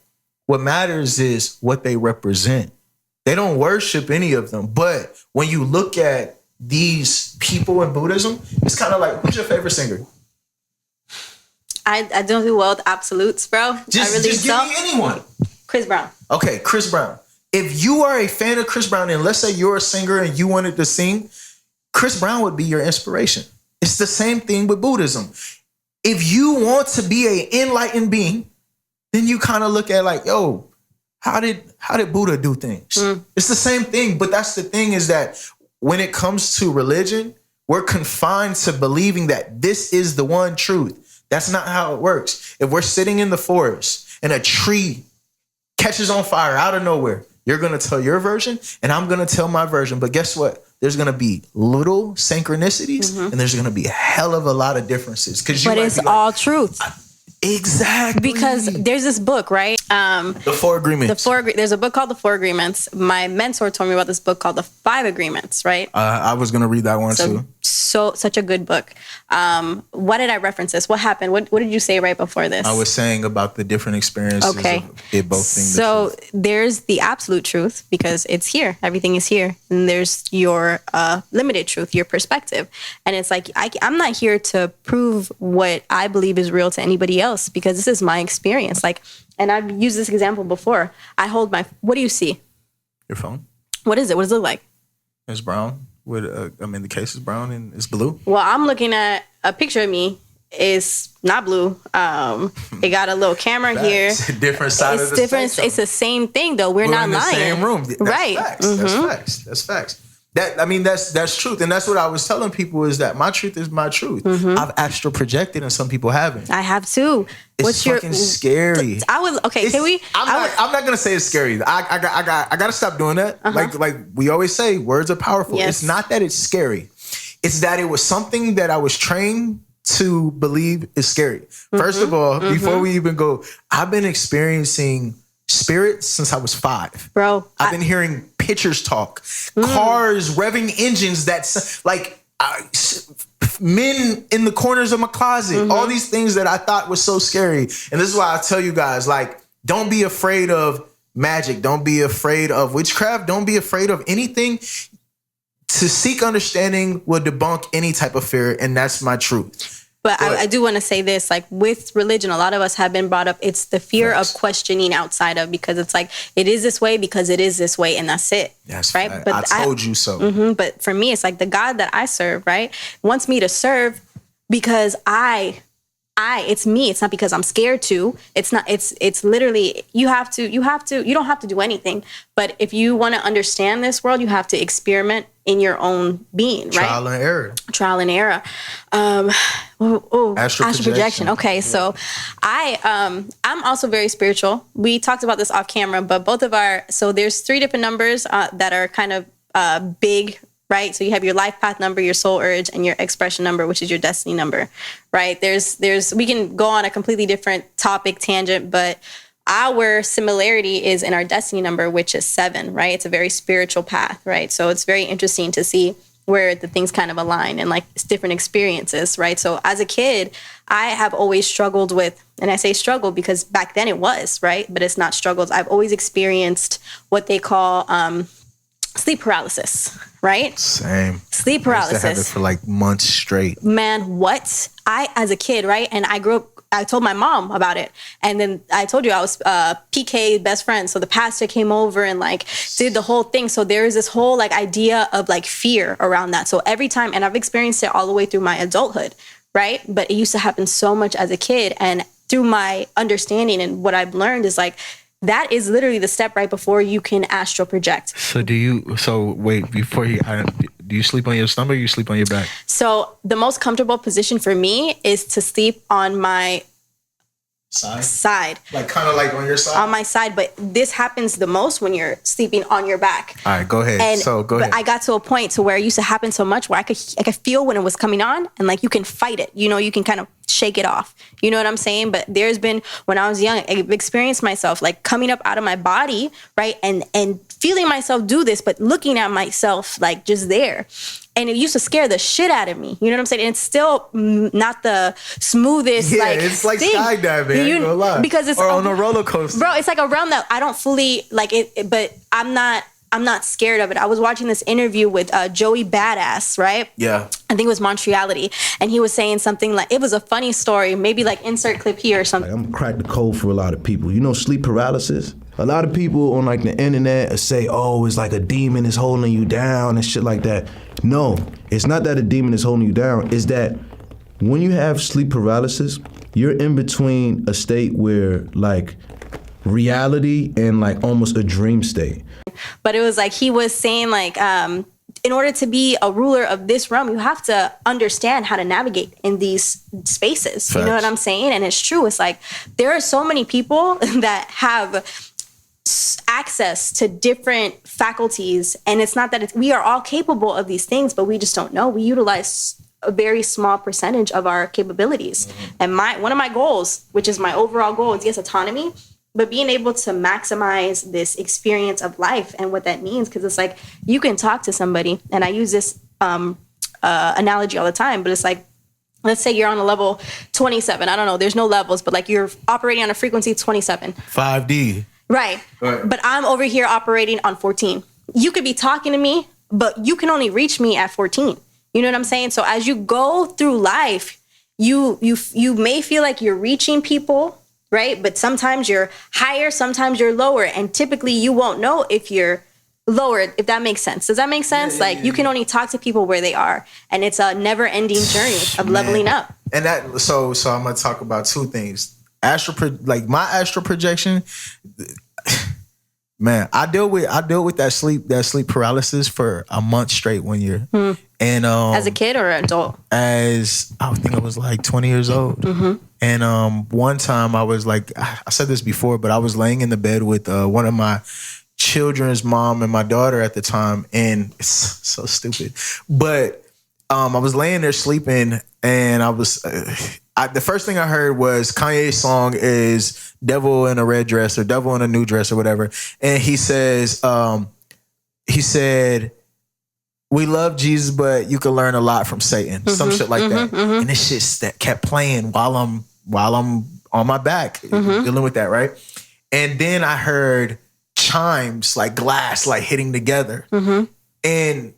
What matters is what they represent. They don't worship any of them. But when you look at these people in Buddhism, it's kind of like, who's your favorite singer? I don't do well with absolutes, bro. Just give me anyone. Chris Brown. Okay, Chris Brown. If you are a fan of Chris Brown, and let's say you're a singer and you wanted to sing, Chris Brown would be your inspiration. It's the same thing with Buddhism. If you want to be an enlightened being, then you kind of look at like, yo, how did Buddha do things? It's the same thing, but that's the thing is that when it comes to religion, we're confined to believing that this is the one truth. That's not how it works. If we're sitting in the forest and a tree catches on fire out of nowhere, you're going to tell your version and I'm going to tell my version. But guess what? There's going to be little synchronicities and there's going to be a hell of a lot of differences. But it's all truth. Exactly. Because there's this book, right? The Four Agreements. There's a book called The Four Agreements. My mentor told me about this book called The Five Agreements, right? I was going to read that one too. Such a good book. Why did I reference this? What happened? What did you say right before this? I was saying about the different experiences. Okay. Of it both being so the truth. There's the absolute truth because it's here. Everything is here. And there's your limited truth, your perspective. And it's like, I'm not here to prove what I believe is real to anybody else because this is my experience. Like, and I've used this example before. What do you see? Your phone. What is it? What does it look like? It's brown. The case is brown and it's blue. Well, I'm looking at a picture of me. It's not blue. It got a little camera here. It's a different side of the spectrum. It's the same thing, though. We're not in the lying. Same room. That's right. Facts. Mm-hmm. That's facts. That's truth. And that's what I was telling people is that my truth is my truth. Mm-hmm. I've astral projected and some people haven't. I have too. It's fucking scary. I'm not gonna say it's scary. I gotta stop doing that. Uh-huh. Like we always say, words are powerful. Yes. It's not that it's scary. It's that it was something that I was trained to believe is scary. Mm-hmm. First of all, before we even go, I've been experiencing spirits since I was 5. Bro. I've been hearing pictures talk, cars revving engines that's like men in the corners of my closet, all these things that I thought was so scary. And this is why I tell you guys, like, don't be afraid of magic. Don't be afraid of witchcraft. Don't be afraid of anything. To seek understanding will debunk any type of fear. And that's my truth. But I do want to say this, like with religion, a lot of us have been brought up. It's the fear of questioning outside of, because it's like, it is this way because it is this way. And that's it. That's right. But I told you so. But for me, it's like the God that I serve, right, wants me to serve because it's me. It's not because I'm scared to. It's not. It's literally you have to. You don't have to do anything. But if you want to understand this world, you have to experiment in your own being, right? Trial and error. Astral projection. Okay, so I'm also very spiritual. We talked about this off camera, but there's 3 different numbers that are kind of big. Right. So you have your life path number, your soul urge, and your expression number, which is your destiny number. Right. We can go on a completely different topic tangent, but our similarity is in our destiny number, which is 7. Right. It's a very spiritual path. Right. So it's very interesting to see where the things kind of align and like different experiences. Right. So as a kid, I have always struggled with, and I say struggle because back then it was, right, but it's not struggles. I've always experienced what they call sleep paralysis, right? Same. Sleep paralysis. I used to have it for like months straight. Man, what? As a kid, right? And I grew up, I told my mom about it. And then I told you I was PK best friend. So the pastor came over and like did the whole thing. So there is this whole like idea of like fear around that. So every time, and I've experienced it all the way through my adulthood, right? But it used to happen so much as a kid. And through my understanding and what I've learned is like, that is literally the step right before you can astral project. So wait, before do you sleep on your stomach or you sleep on your back? So the most comfortable position for me is to sleep on my side. Like kind of like on your side? On my side, but this happens the most when you're sleeping on your back. All right, go ahead. But I got to a point to where it used to happen so much where I could feel when it was coming on, and like you can fight it. You know, you can kind of shake it off. You know what I'm saying? But there's been, when I was young, I've experienced myself like coming up out of my body, right? And feeling myself do this, but looking at myself like just there. And it used to scare the shit out of me. You know what I'm saying? And it's still not the smoothest, it's like thing. skydiving, you know, a lot. Because it's or on a roller coaster. Bro, it's like a realm that I don't fully like it, but I'm not scared of it. I was watching this interview with Joey Badass, right? Yeah. I think it was Montreality. And he was saying something like, it was a funny story, maybe like insert clip here or something. I'm gonna crack the code for a lot of people. You know sleep paralysis? A lot of people on like the internet say, oh, it's like a demon is holding you down and shit like that. No, it's not that a demon is holding you down. It's that when you have sleep paralysis, you're in between a state where like reality and like almost a dream state. But it was like, he was saying like, in order to be a ruler of this realm, you have to understand how to navigate in these spaces. Facts. You know what I'm saying? And it's true. It's like, there are so many people that have access to different faculties, and it's not that we are all capable of these things, but we just don't know. We utilize a very small percentage of our capabilities. And one of my goals, which is my overall goal, is yes, autonomy, but being able to maximize this experience of life and what that means. Because it's like, you can talk to somebody, and I use this analogy all the time, but it's like, let's say you're on a level 27. I don't know, there's no levels, but like you're operating on a frequency 27. 5D. Right. But I'm over here operating on 14. You could be talking to me, but you can only reach me at 14. You know what I'm saying? So as you go through life, you may feel like you're reaching people, right? But sometimes you're higher, sometimes you're lower. And typically you won't know if you're lower, if that makes sense. Does that make sense? You can only talk to people where they are. And it's a never ending journey of leveling up. And that, so I'm going to talk about two things. My astral projection, man, I dealt with that sleep paralysis for a month straight 1 year. And as a kid or an adult? As I think I was like 20 years old. And one time I was like, I said this before, but I was laying in the bed with one of my children's mom and my daughter at the time, and it's so stupid. But I was laying there sleeping, and I was the first thing I heard was Kanye's song is "Devil in a Red Dress" or "Devil in a New Dress" or whatever, and he says, he said, "We love Jesus, but you can learn a lot from Satan." Some shit like that, and this shit that kept playing while I'm on my back dealing with that, right? And then I heard chimes, like glass, like hitting together, and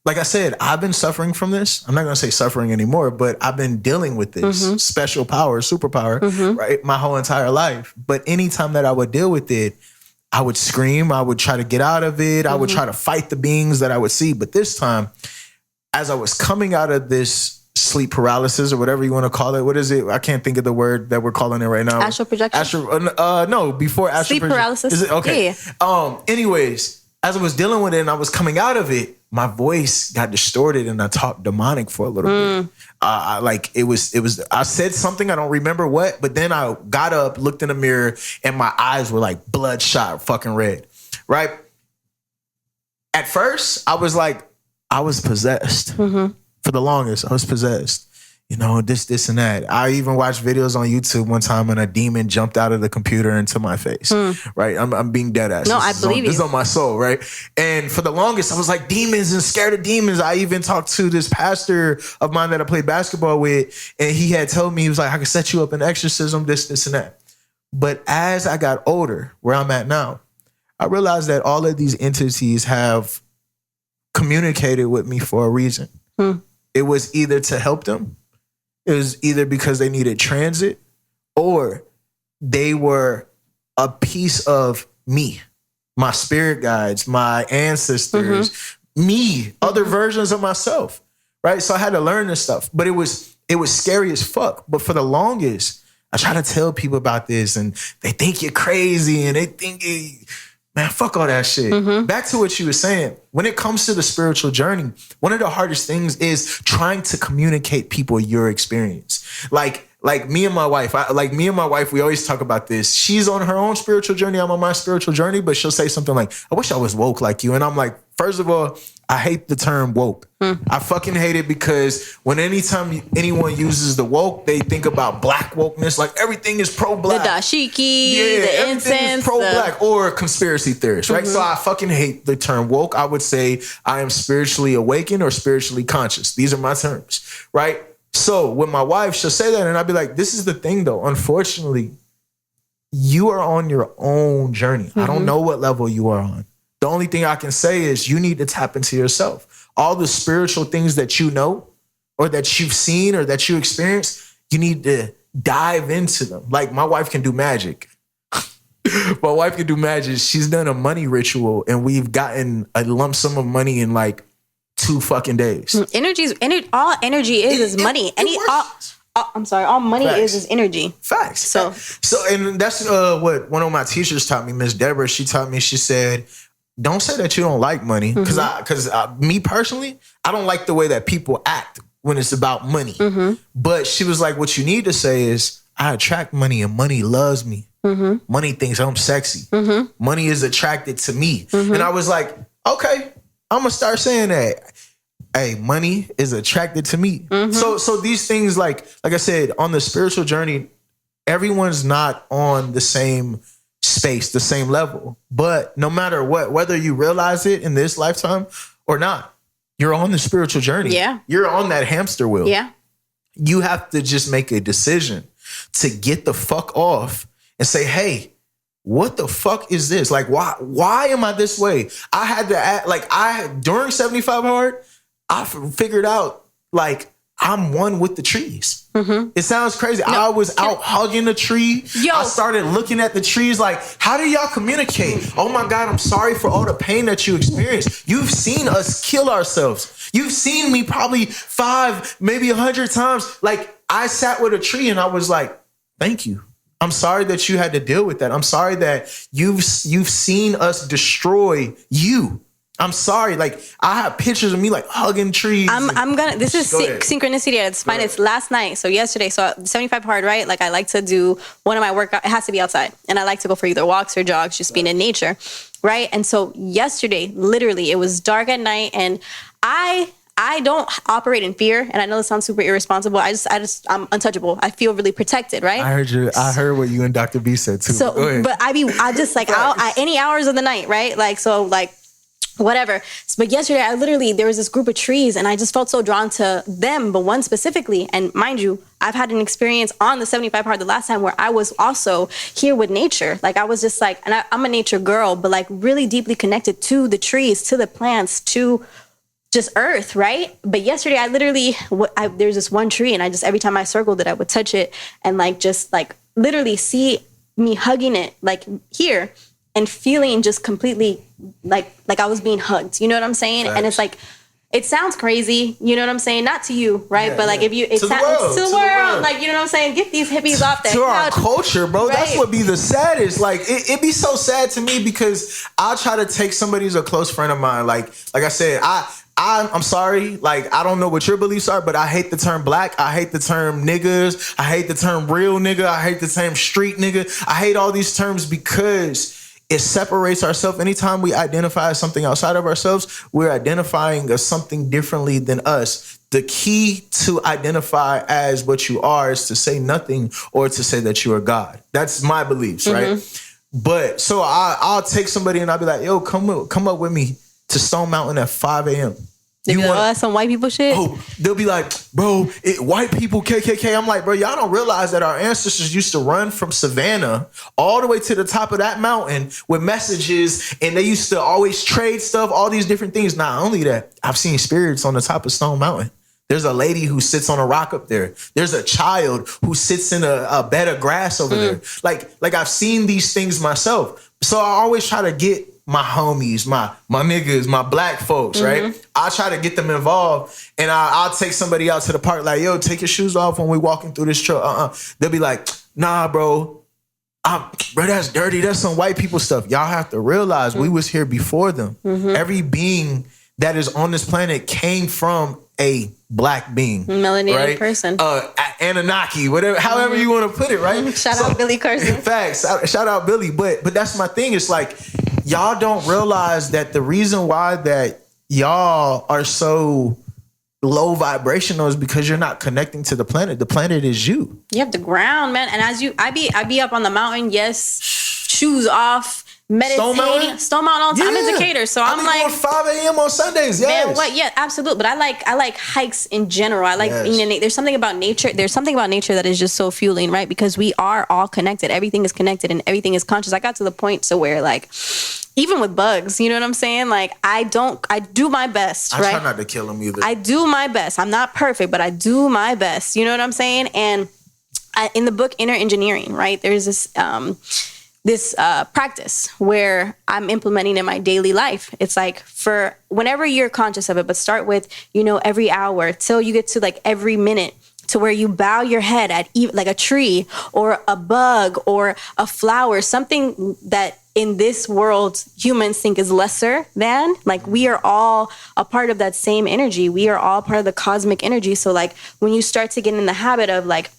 like I said, I've been suffering from this. I'm not going to say suffering anymore, but I've been dealing with this special power, superpower, right? My whole entire life. But anytime that I would deal with it, I would scream. I would try to get out of it. I would try to fight the beings that I would see. But this time, as I was coming out of this sleep paralysis or whatever you want to call it, what is it? I can't think of the word that we're calling it right now. Astral projection? No, before astral sleep paralysis. Is it? Okay. Yeah. Anyways, as I was dealing with it and I was coming out of it, my voice got distorted and I talked demonic for a little bit. I said something, I don't remember what, but then I got up, looked in the mirror, and my eyes were like bloodshot, fucking red, right? At first, I was like, I was possessed. For the longest, I was possessed. You know, this and that. I even watched videos on YouTube one time when a demon jumped out of the computer into my face. Right? I'm being dead ass. No, I believe you. This is on my soul, right? And for the longest, I was like demons and scared of demons. I even talked to this pastor of mine that I played basketball with, and he had told me, he was like, I can set you up in exorcism, this and that. But as I got older, where I'm at now, I realized that all of these entities have communicated with me for a reason. It was either to help them. It was either because they needed transit, or they were a piece of me, my spirit guides, my ancestors, me, other versions of myself, right? So I had to learn this stuff, but it was scary as fuck. But for the longest, I try to tell people about this and they think you're crazy and they think, man, fuck all that shit. Back to what you were saying. When it comes to the spiritual journey, one of the hardest things is trying to communicate people your experience. Like me and my wife, we always talk about this. She's on her own spiritual journey. I'm on my spiritual journey, but she'll say something like, I wish I was woke like you. And I'm like, first of all, I hate the term woke. I fucking hate it because when anytime anyone uses the woke, they think about black wokeness. Like everything is pro-black. The dashiki, the incense. Pro-black or conspiracy theorists, right? So I fucking hate the term woke. I would say I am spiritually awakened or spiritually conscious. These are my terms, right? So with my wife, she'll say that and I'll be like, this is the thing though. Unfortunately, you are on your own journey. I don't know what level you are on. The only thing I can say is you need to tap into yourself. All the spiritual things that you know or that you've seen or that you experienced, you need to dive into them. Like my wife can do magic. My wife can do magic. She's done a money ritual and we've gotten a lump sum of money in like 2 fucking days. All energy is money. All money is energy. Facts. So and that's what one of my teachers taught me, Miss Deborah. She taught me, she said, don't say that you don't like money. Because me personally, I don't like the way that people act when it's about money. But she was like, what you need to say is, I attract money and money loves me. Money thinks I'm sexy. Money is attracted to me. And I was like, okay, I'm going to start saying that. Hey, money is attracted to me. So these things, like I said, on the spiritual journey, everyone's not on the same space, the same level. But no matter what, whether you realize it in this lifetime or not, you're on the spiritual journey. Yeah. You're on that hamster wheel. Yeah. You have to just make a decision to get the fuck off and say, hey, what the fuck is this? Like, why am I this way? I had to act like during 75 Hard, I figured out like I'm one with the trees. It sounds crazy. No, I was out hugging the tree. I started looking at the trees like, how do y'all communicate? Oh my God, I'm sorry for all the pain that you experienced. You've seen us kill ourselves. You've seen me probably 5, maybe 100 times. Like I sat with a tree and I was like, thank you. I'm sorry that you had to deal with that. I'm sorry that you've seen us destroy you. I'm sorry. Like I have pictures of me like hugging trees. This is synchronicity at its finest. Last night, so yesterday, so 75 Hard, right? Like I like to do one of my workout. It has to be outside, and I like to go for either walks or jogs, just being in nature, right? And so yesterday, literally, it was dark at night, and I don't operate in fear, and I know this sounds super irresponsible. I'm untouchable. I feel really protected, right? I heard what you and Dr. B said too. So, but I just like any hours of the night, right? Like so, like. Whatever. But yesterday, there was this group of trees and I just felt so drawn to them, but one specifically. And mind you, I've had an experience on the 75 Hard the last time where I was also here with nature. Like I was just like, and I'm a nature girl, but like really deeply connected to the trees, to the plants, to just earth, right? But yesterday, there's this one tree and every time I circled it, I would touch it and like, just like literally see me hugging it like here. And feeling just completely like I was being hugged. You know what I'm saying? Thanks. And it's like, it sounds crazy. You know what I'm saying? Not to you, right? Yeah, but like if you, it's to the world. Like, you know what I'm saying? Get these hippies off that. To our culture, bro. Right? That's what be the saddest. Like it be so sad to me because I'll try to take somebody who's a close friend of mine. Like I said, I'm sorry. Like, I don't know what your beliefs are, but I hate the term black. I hate the term niggas. I hate the term real nigga. I hate the term street nigga. I hate all these terms because it separates ourselves. Anytime we identify as something outside of ourselves, we're identifying as something differently than us. The key to identify as what you are is to say nothing or to say that you are God. That's my beliefs, right? But so I'll take somebody and I'll be like, yo, come up with me to Stone Mountain at 5 a.m. That's some white people shit? Oh, they'll be like, bro, white people, KKK. I'm like, bro, y'all don't realize that our ancestors used to run from Savannah all the way to the top of that mountain with messages, and they used to always trade stuff, all these different things. Not only that, I've seen spirits on the top of Stone Mountain. There's a lady who sits on a rock up there. There's a child who sits in a bed of grass over there. Like I've seen these things myself. So I always try to get my homies, my niggas, my black folks, right? I try to get them involved, and I'll take somebody out to the park like, yo, take your shoes off when we walking through this trail. They'll be like, nah, bro, that's dirty. That's some white people stuff. Y'all have to realize we was here before them. Every being that is on this planet came from a black being, melanated right? person, Anunnaki, whatever, however you want to put it, right? Shout out Billy Carson. Facts, shout out Billy. But that's my thing. It's like y'all don't realize that the reason why that y'all are so low vibrational is because you're not connecting to the planet. The planet is you. You have the ground, man. And I be up on the mountain. Yes, shoes off. Meditating, Stone Mountain all the time. I'm in Decatur, so I'm like 5 a.m. on Sundays. Yes. Man, what? Yeah, absolutely. But I like hikes in general. I like being in. There's something about nature. There's something about nature that is just so fueling, right? Because we are all connected. Everything is connected, and everything is conscious. I got to the point to where like, even with bugs, you know what I'm saying? Like I do my best. I try not to kill them either. I do my best. I'm not perfect, but I do my best. You know what I'm saying? And in the book Inner Engineering, right? There's this practice where I'm implementing in my daily life. It's like for whenever you're conscious of it, but start with, every hour till you get to like every minute, to where you bow your head at like a tree or a bug or a flower, something that in this world humans think is lesser than. Like we are all a part of that same energy. We are all part of the cosmic energy. So like when you start to get in the habit of like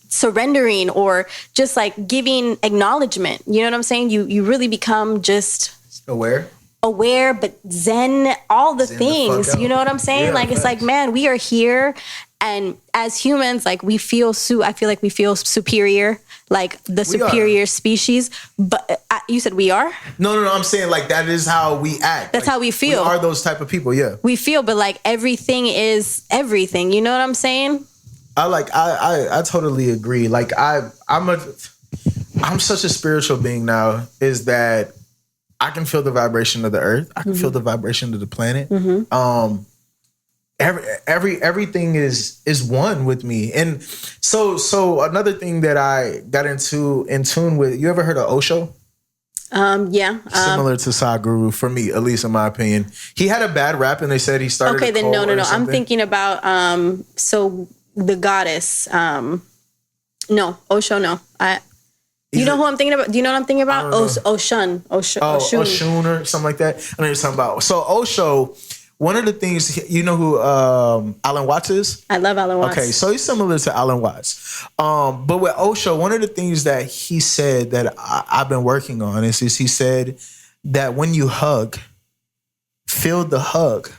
surrendering or just like giving acknowledgement, you know what I'm saying? You really become just aware, but zen, all the things, you know what I'm saying? Yeah, like, it's like, man, we are here. And as humans, like I feel like we feel superior, like the superior species. But you said we are? No. I'm saying like that is how we act. That's like, how we feel. We are those type of people. Yeah. We feel, but like everything is everything. You know what I'm saying? I totally agree. Like I'm such a spiritual being now, is that I can feel the vibration of the earth. I can feel the vibration of the planet. Everything is one with me. And so another thing that I got in tune with, you ever heard of Osho? Yeah. Similar to Sadhguru, for me, at least in my opinion. He had a bad rap and they said he started Okay, then no. I'm thinking about the goddess. No, Osho, no. You know who I'm thinking about? Do you know what I'm thinking about? Oshun. Oshun or something like that. I know you're talking about. So Osho, one of the things, you know who Alan Watts is? I love Alan Watts. Okay, so he's similar to Alan Watts. But with Osho, one of the things that he said that I've been working on is he said that when you hug, feel the hug.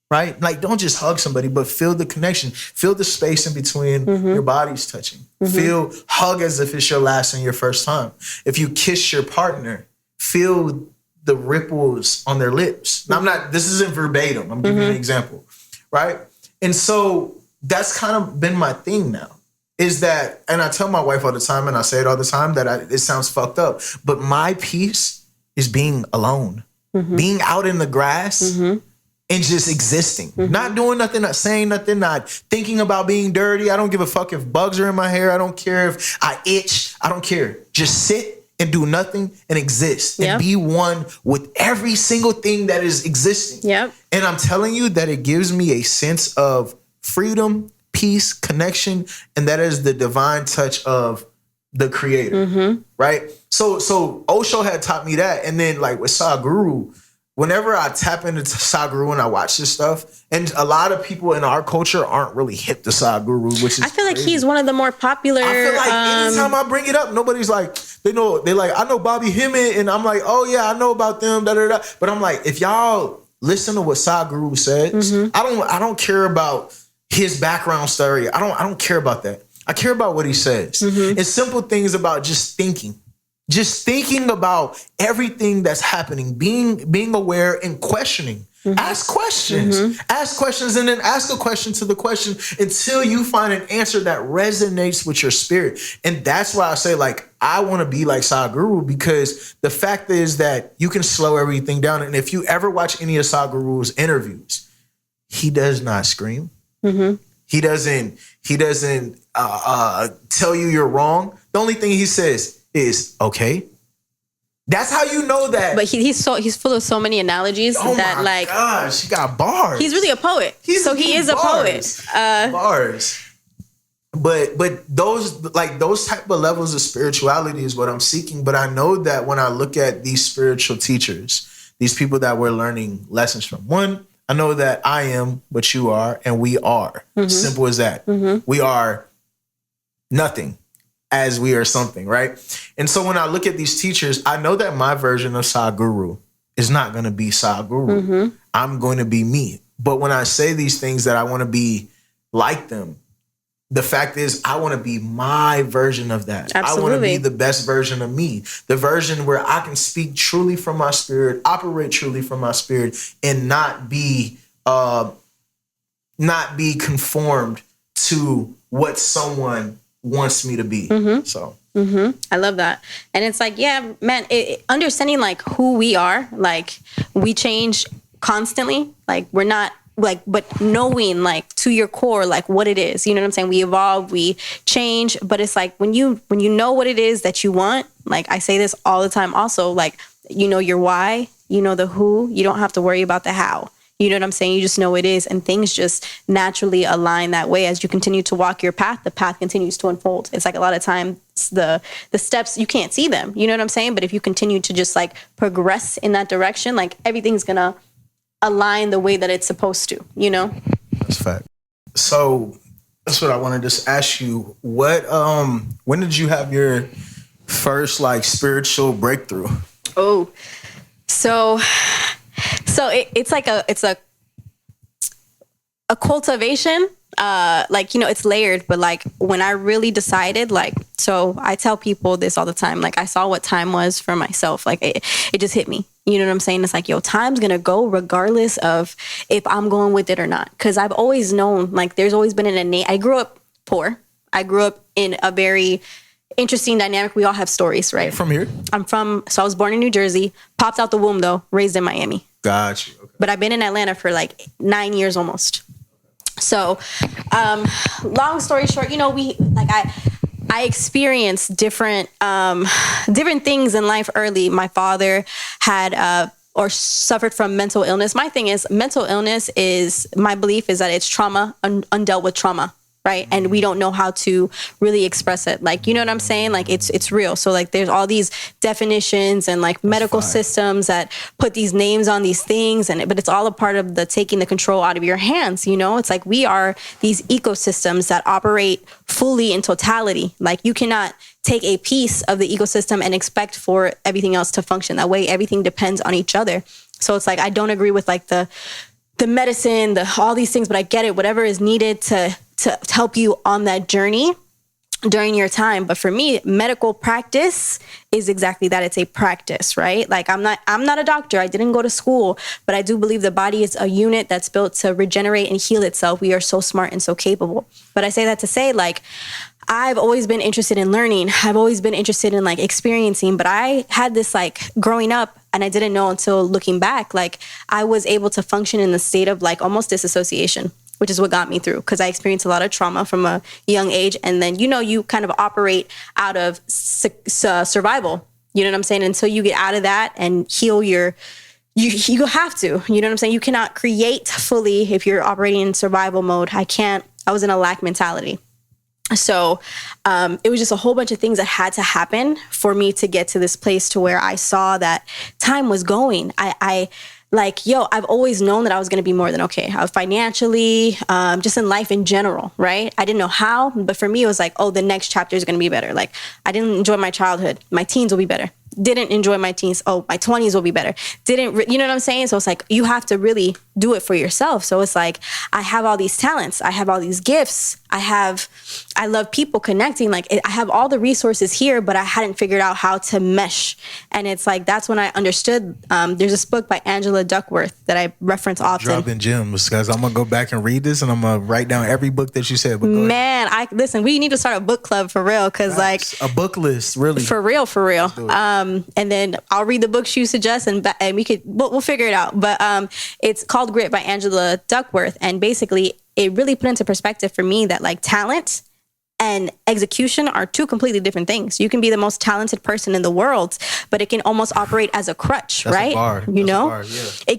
Right? Like, don't just hug somebody, but feel the connection. Feel the space in between your bodies touching. Hug as if it's your last and your first time. If you kiss your partner, feel the ripples on their lips. Now, this isn't verbatim. I'm giving you an example. Right? And so that's kind of been my thing now, is that, and I tell my wife all the time, and I say it all the time, that it sounds fucked up, but my peace is being alone. Being out in the grass, and just existing, not doing nothing, not saying nothing, not thinking about being dirty. I don't give a fuck if bugs are in my hair. I don't care if I itch. I don't care. Just sit and do nothing and exist and be one with every single thing that is existing. Yep. And I'm telling you that it gives me a sense of freedom, peace, connection, and that is the divine touch of the creator, right? So Osho had taught me that. And then like with Sadhguru, whenever I tap into Sadhguru and I watch this stuff, and a lot of people in our culture aren't really hip to Sadhguru, which is I feel like he's one of the more popular. I feel like anytime I bring it up, nobody's like, they like, I know Bobby Hemmett, and I'm like, oh yeah, I know about them, da da da. But I'm like, if y'all listen to what Sadhguru says, I don't care about his background story. I don't care about that. I care about what he says. It's simple things about just thinking. Just thinking about everything that's happening, being aware and questioning. Ask questions. Ask questions, and then ask a question to the question until you find an answer that resonates with your spirit. And that's why I say, like, I want to be like Sadhguru, because the fact is that you can slow everything down. And if you ever watch any of Sadhguru's interviews, he does not scream. He doesn't tell you you're wrong. The only thing he says is okay. That's how you know that. But he's full of so many analogies that, like, gosh, he got bars. He's really a poet. He is a poet. Bars. But those type of levels of spirituality is what I'm seeking. But I know that when I look at these spiritual teachers, these people that we're learning lessons from, one, I know that I am what you are and we are. Simple as that. We are nothing as we are something, right? And so when I look at these teachers, I know that my version of Sadhguru is not going to be Sadhguru. I'm going to be me. But when I say these things that I want to be like them, the fact is, I want to be my version of that. Absolutely. I want to be the best version of me. The version where I can speak truly from my spirit, operate truly from my spirit, and not be conformed to what someone wants me to be. So I love that. And it's like, yeah, man, understanding like who we are, like we change constantly. Like we're not like, but knowing like to your core, like what it is, you know what I'm saying? We evolve, we change, but it's like when you know what it is that you want, like I say this all the time also, like, you know, your why, you know, the who, you don't have to worry about the how. You know what I'm saying? You just know it is, and things just naturally align that way. As you continue to walk your path, the path continues to unfold. It's like a lot of times the steps, you can't see them. You know what I'm saying? But if you continue to just like progress in that direction, like everything's gonna align the way that it's supposed to, you know? That's a fact. So that's what I wanted to just ask you. What when did you have your first like spiritual breakthrough? Oh, so it's like a cultivation. Like, you know, it's layered, but like when I really decided, like, so I tell people this all the time, like I saw what time was for myself. Like it just hit me. You know what I'm saying? It's like, yo, time's going to go regardless of if I'm going with it or not. Cause I've always known, like, there's always been an innate, I grew up poor. I grew up in a very interesting dynamic. We all have stories, right? From here? So I was born in New Jersey, popped out the womb though, raised in Miami. Got you. Okay. But I've been in Atlanta for like 9 years almost. So, long story short, you know, I experienced different things in life early. My father had, or suffered from mental illness. My thing is, mental illness is, my belief is that it's trauma, undealt with trauma. Right. And we don't know how to really express it. Like, you know what I'm saying? Like it's real. So like there's all these definitions and like medical systems that put these names on these things. But it's all a part of the taking the control out of your hands. You know, it's like we are these ecosystems that operate fully in totality. Like you cannot take a piece of the ecosystem and expect for everything else to function that way. Everything depends on each other. So it's like, I don't agree with like the medicine, all these things, but I get it. Whatever is needed to help you on that journey during your time. But for me, medical practice is exactly that. It's a practice, right? Like I'm not a doctor. I didn't go to school, but I do believe the body is a unit that's built to regenerate and heal itself. We are so smart and so capable. But I say that to say, like, I've always been interested in learning. I've always been interested in like experiencing, but I had this like growing up, and I didn't know until looking back, like I was able to function in the state of like almost disassociation, which is what got me through, because I experienced a lot of trauma from a young age. And then, you know, you kind of operate out of survival, you know what I'm saying? Until you get out of that and heal you have to, you know what I'm saying? You cannot create fully if you're operating in survival mode. I was in a lack mentality. So it was just a whole bunch of things that had to happen for me to get to this place to where I saw that time was going. I've always known that I was going to be more than okay. Financially, just in life in general, right? I didn't know how, but for me, it was like, oh, the next chapter is going to be better. Like, I didn't enjoy my childhood. My teens will be better. Didn't enjoy my teens. Oh, my 20s will be better. You know what I'm saying? So it's like, you have to really do it for yourself. So it's like, I have all these talents. I have all these gifts. I love people connecting. Like I have all the resources here, but I hadn't figured out how to mesh. And it's like, that's when I understood. There's this book by Angela Duckworth that I reference often. Dropping gems, guys. I'm going to go back and read this, and I'm going to write down every book that you said. But man, listen, we need to start a book club for real. Cause like a book list, really. For real. And then I'll read the books you suggest, and we'll figure it out. But it's called Grit by Angela Duckworth. And basically it really put into perspective for me that like talent and execution are two completely different things. You can be the most talented person in the world, but it can almost operate as a crutch, That's right? a bar. You That's know, a bar,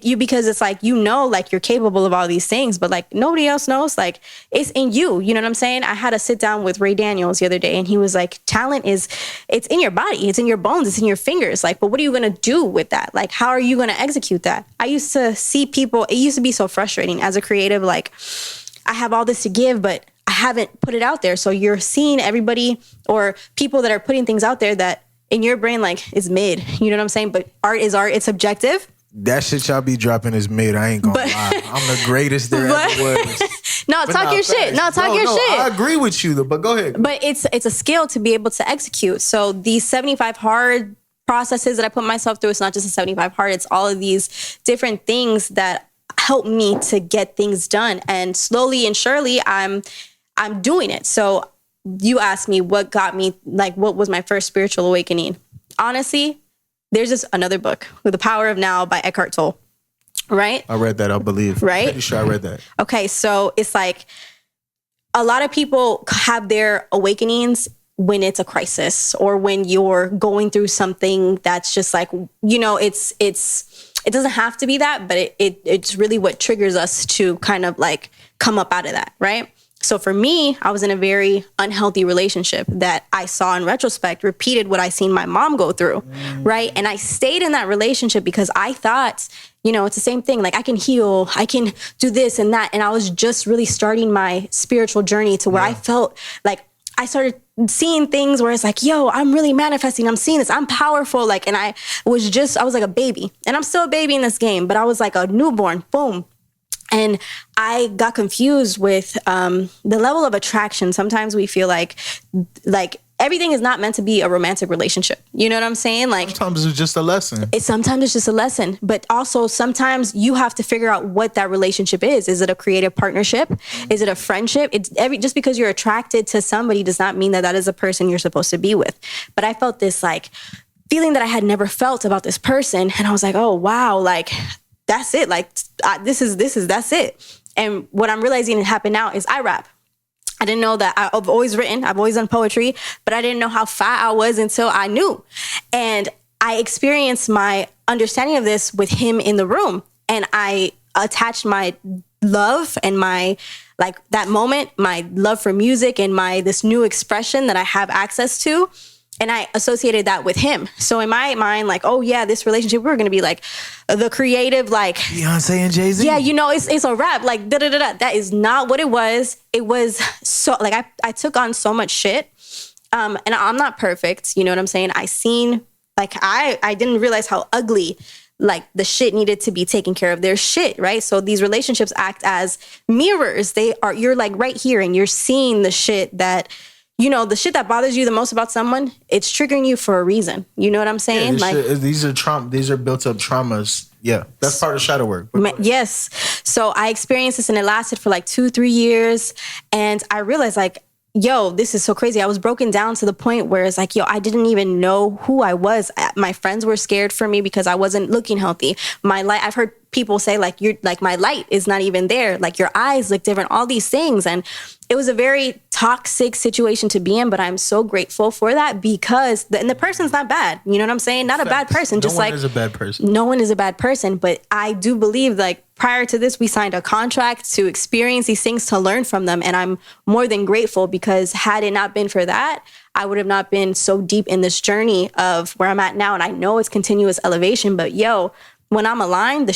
yeah. Because it's like, like you're capable of all these things, but like nobody else knows. Like it's in you. You know what I'm saying? I had to sit down with Ray Daniels the other day, and he was like, talent it's in your body, it's in your bones, it's in your fingers. Like, but what are you gonna do with that? Like, how are you gonna execute that? I used to see people. It used to be so frustrating as a creative. Like, I have all this to give, but I haven't put it out there. So you're seeing everybody or people that are putting things out there that in your brain, like, is mid. You know what I'm saying? But art is art. It's subjective. That shit y'all be dropping is mid. I ain't gonna lie. I'm the greatest there ever was. No, talk your shit. No, talk your shit. I agree with you, though, but go ahead. But it's a skill to be able to execute. So these 75 hard processes that I put myself through, it's not just a 75 hard. It's all of these different things that help me to get things done. And slowly and surely, I'm doing it. So you asked me what got me, like, what was my first spiritual awakening? Honestly, there's just another book, The Power of Now by Eckhart Tolle, right? I read that, I believe. Right? I'm pretty sure I read that. Okay, so it's like a lot of people have their awakenings when it's a crisis or when you're going through something that's just like, it doesn't have to be that, but it's really what triggers us to kind of like come up out of that, right? So for me, I was in a very unhealthy relationship that I saw in retrospect repeated what I seen my mom go through, right? And I stayed in that relationship because I thought, it's the same thing. Like, I can heal, I can do this and that. And I was just really starting my spiritual journey to where I felt like I started seeing things where it's like, yo, I'm really manifesting. I'm seeing this. I'm powerful. Like, and I was like a baby, and I'm still a baby in this game, but I was like a newborn, boom. And I got confused with the level of attraction. Sometimes we feel like everything is not meant to be a romantic relationship. You know what I'm saying? Like, sometimes it's just a lesson. Sometimes it's just a lesson, but also sometimes you have to figure out what that relationship is. Is it a creative partnership? Is it a friendship? Just because you're attracted to somebody does not mean that that is a person you're supposed to be with. But I felt this like feeling that I had never felt about this person, and I was like, oh wow, like that's it. Like that's it. And what I'm realizing happened now is I rap. I didn't know that. I've always written, I've always done poetry, but I didn't know how far I was until I knew. And I experienced my understanding of this with him in the room. And I attached my love and my, like that moment, my love for music and this new expression that I have access to. And I associated that with him. So in my mind, like, oh yeah, this relationship, we're going to be like the creative, like Beyonce and Jay-Z. Yeah, it's a rap, like da-da-da-da. That is not what it was. It was so, like, I took on so much shit. And I'm not perfect. You know what I'm saying? I didn't realize how ugly, like, the shit needed to be taken care of. Their shit, right? So these relationships act as mirrors. You're like right here and you're seeing the shit that, the shit that bothers you the most about someone, it's triggering you for a reason. You know what I'm saying? Yeah, these are built up traumas. Yeah, that's part of shadow work. Yes. So I experienced this and it lasted for like 2-3 years. And I realized like, yo, this is so crazy. I was broken down to the point where it's like, yo, I didn't even know who I was. My friends were scared for me because I wasn't looking healthy. My light, I've heard people say like, you're like, my light is not even there. Like your eyes look different, all these things. And it was a very toxic situation to be in, but I'm so grateful for that because the person's not bad. You know what I'm saying? Not a bad person. No one is a bad person. No one is a bad person, but I do believe like prior to this, we signed a contract to experience these things, to learn from them. And I'm more than grateful because had it not been for that, I would have not been so deep in this journey of where I'm at now. And I know it's continuous elevation, but yo, when I'm aligned, the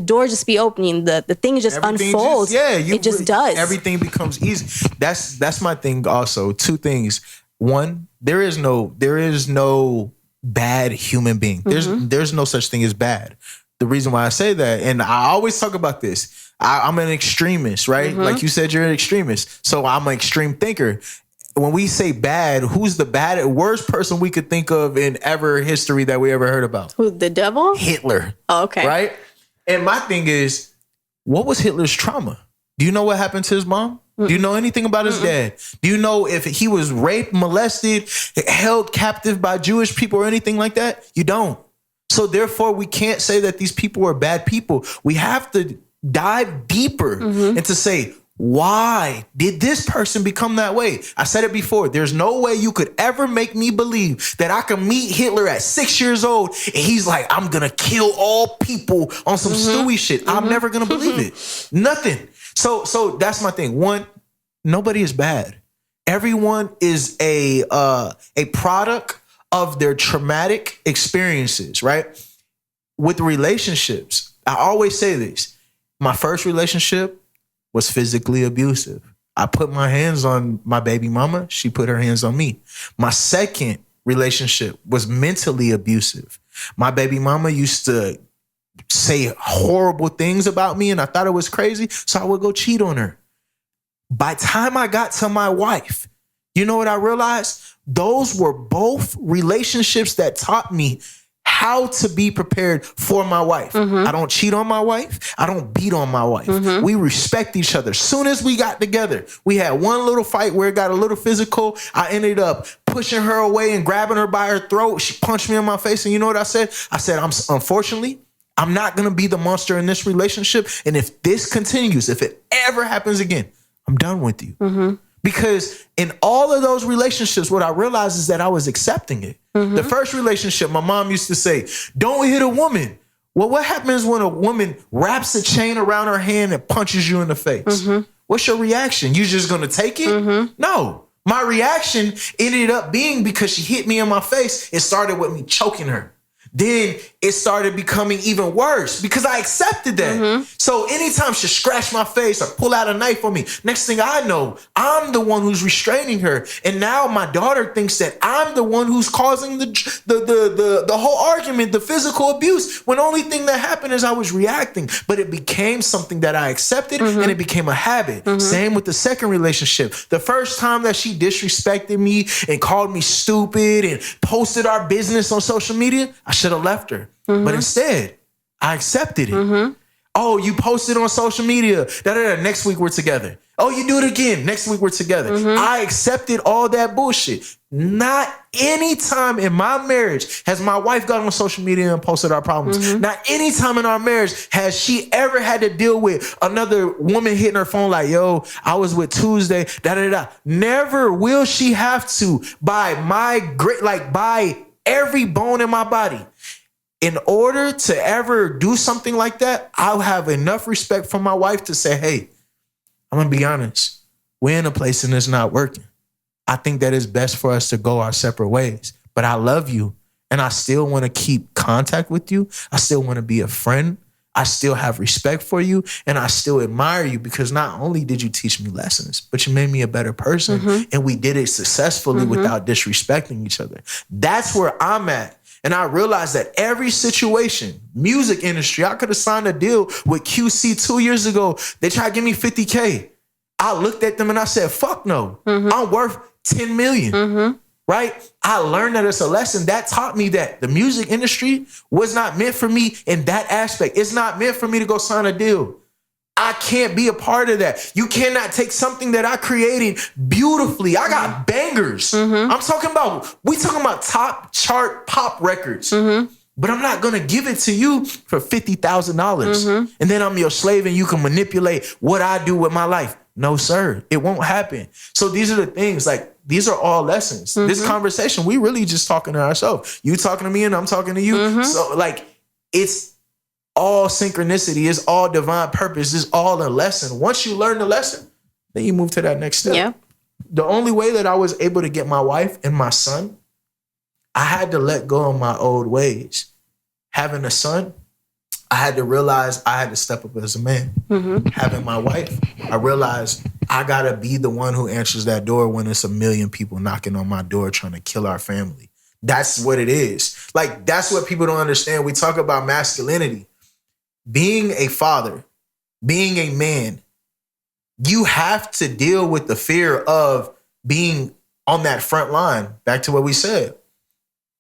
doors just be opening, the things just unfold. It just does. Everything becomes easy. That's my thing also. Two things. One, there is no bad human being. There's no such thing as bad. The reason why I say that, and I always talk about this, I'm an extremist, right? Like you said, you're an extremist. So I'm an extreme thinker. When we say bad, who's the worst person we could think of in ever history that we ever heard about? Who, the devil? Hitler. Oh, okay. Right? And my thing is, what was Hitler's trauma? Do you know what happened to his mom? Do you know anything about his dad? Do you know if he was raped, molested, held captive by Jewish people or anything like that? You don't. So therefore, we can't say that these people are bad people. We have to dive deeper and to say, Why did this person become that way? I said it before. There's no way you could ever make me believe that I can meet Hitler at 6 years old and he's like, I'm going to kill all people on some Stewie shit. I'm never going to believe it. Nothing. So that's my thing. One, nobody is bad. Everyone is a product of their traumatic experiences, right? With relationships, I always say this. My first relationship was physically abusive. I put my hands on my baby mama. She put her hands on me. My second relationship was mentally abusive. My baby mama used to say horrible things about me and I thought it was crazy, so I would go cheat on her. By the time I got to my wife, you know what I realized? Those were both relationships that taught me how to be prepared for my wife. I don't cheat on my wife. I don't beat on my wife. We respect each other. Soon as we got together, we had one little fight where it got a little physical. I ended up pushing her away and grabbing her by her throat. She punched me in my face. And you know what I said? I said, unfortunately, I'm not going to be the monster in this relationship. And if this continues, if it ever happens again, I'm done with you. Because in all of those relationships, what I realized is that I was accepting it. The first relationship, my mom used to say, don't hit a woman. Well, what happens when a woman wraps a chain around her hand and punches you in the face? What's your reaction? You just going to take it? No. My reaction ended up being because she hit me in my face. It started with me choking her. Then it started becoming even worse because I accepted that. So anytime she scratched my face or pull out a knife on me, next thing I know, I'm the one who's restraining her. And now my daughter thinks that I'm the one who's causing the whole argument, the physical abuse, when the only thing that happened is I was reacting. But it became something that I accepted and it became a habit. Same with the second relationship. The first time that she disrespected me and called me stupid and posted our business on social media, I should have left her. But instead, I accepted it. Oh, you posted on social media. Next week we're together. Oh, you do it again. Next week we're together. I accepted all that bullshit. Not any time in my marriage has my wife got on social media and posted our problems. Not any time in our marriage has she ever had to deal with another woman hitting her phone like, yo, I was with Tuesday, Never will she have to by every bone in my body. In order to ever do something like that, I'll have enough respect for my wife to say, hey, I'm going to be honest. We're in a place and it's not working. I think that it's best for us to go our separate ways. But I love you and I still want to keep contact with you. I still want to be a friend. I still have respect for you and I still admire you because not only did you teach me lessons, but you made me a better person and we did it successfully without disrespecting each other. That's where I'm at. And I realized that every situation, music industry, I could have signed a deal with QC 2 years ago. They tried to give me $50K. I looked at them and I said, fuck no, I'm worth 10 million. Right? I learned that it's a lesson that taught me that the music industry was not meant for me in that aspect. It's not meant for me to go sign a deal. I can't be a part of that. You cannot take something that I created beautifully. I got bangers. We talking about top chart pop records. But I'm not going to give it to you for $50,000. And then I'm your slave and you can manipulate what I do with my life. No, sir. It won't happen. So these are the things, like, these are all lessons. This conversation, we really just talking to ourselves. You talking to me and I'm talking to you. So, like, it's all synchronicity. It's all divine purpose. It's all a lesson. Once you learn the lesson, then you move to that next step. Yeah. The only way that I was able to get my wife and my son, I had to let go of my old ways. Having a son, I had to realize I had to step up as a man. Having my wife, I realized I got to be the one who answers that door when it's a million people knocking on my door trying to kill our family. That's what it is. Like, that's what people don't understand. We talk about masculinity. Being a father, being a man, you have to deal with the fear of being on that front line. Back to what we said.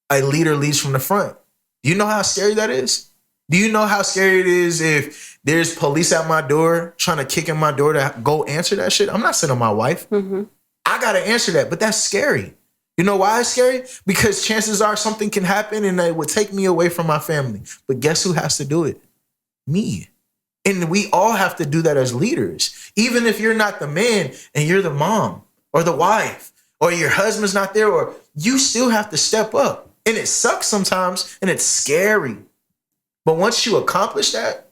A leader leads from the front. Do you know how scary that is? Do you know how scary it is if there's police at my door trying to kick in my door to go answer that shit? I'm not sending my wife. I got to answer that, but that's scary. You know why it's scary? Because chances are something can happen and it would take me away from my family. But guess who has to do it? Me. And we all have to do that as leaders. Even if you're not the man and you're the mom or the wife or your husband's not there, or you still have to step up. And it sucks sometimes and it's scary. But once you accomplish that,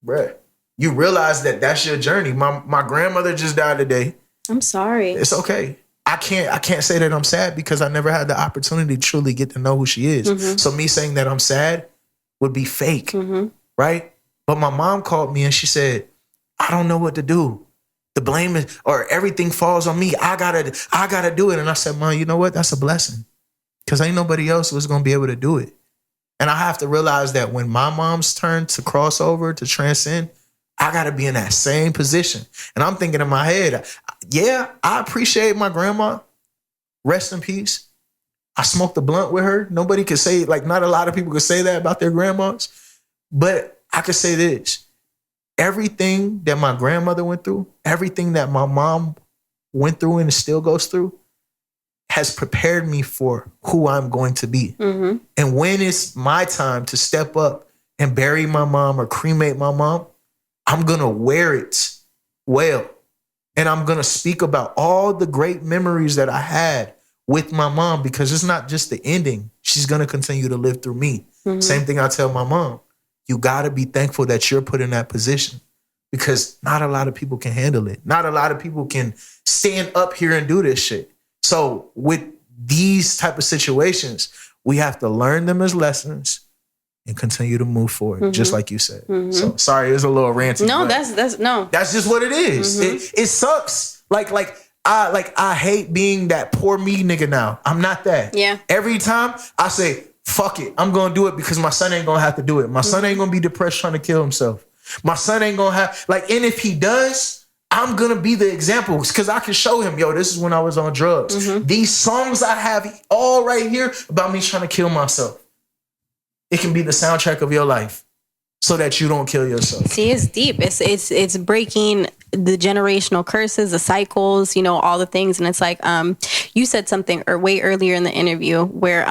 bruh, you realize that that's your journey. My grandmother just died today. I'm sorry. It's okay. I can't say that I'm sad because I never had the opportunity to truly get to know who she is. So me saying that I'm sad would be fake, right? But my mom called me and she said, I don't know what to do. The blame is, or everything falls on me. I gotta do it. And I said, Mom, you know what? That's a blessing. Because ain't nobody else was gonna be able to do it. And I have to realize that when my mom's turn to cross over, to transcend, I gotta be in that same position. And I'm thinking in my head, yeah, I appreciate my grandma. Rest in peace. I smoked a blunt with her. Nobody could say, like, not a lot of people could say that about their grandmas. But I could say this. Everything that my grandmother went through, everything that my mom went through and still goes through, has prepared me for who I'm going to be. And when it's my time to step up and bury my mom or cremate my mom, I'm going to wear it well. And I'm going to speak about all the great memories that I had with my mom, because it's not just the ending. She's going to continue to live through me. Same thing I tell my mom. You got to be thankful that you're put in that position, because not a lot of people can handle it. Not a lot of people can stand up here and do this shit. So with these type of situations, we have to learn them as lessons and continue to move forward, just like you said. So sorry, it was a little ranty. No, that's just what it is. It sucks. Like I hate being that poor me nigga now. I'm not that. Yeah. Every time I say, fuck it, I'm gonna do it because my son ain't gonna have to do it. My son ain't gonna be depressed trying to kill himself. My son ain't gonna have, like, and if he does, I'm gonna be the example, because I can show him, yo, this is when I was on drugs. These songs I have all right here about me trying to kill myself. It can be the soundtrack of your life so that you don't kill yourself. See, it's deep. It's breaking the generational curses, the cycles, you know, all the things. And it's like, you said something way earlier in the interview where,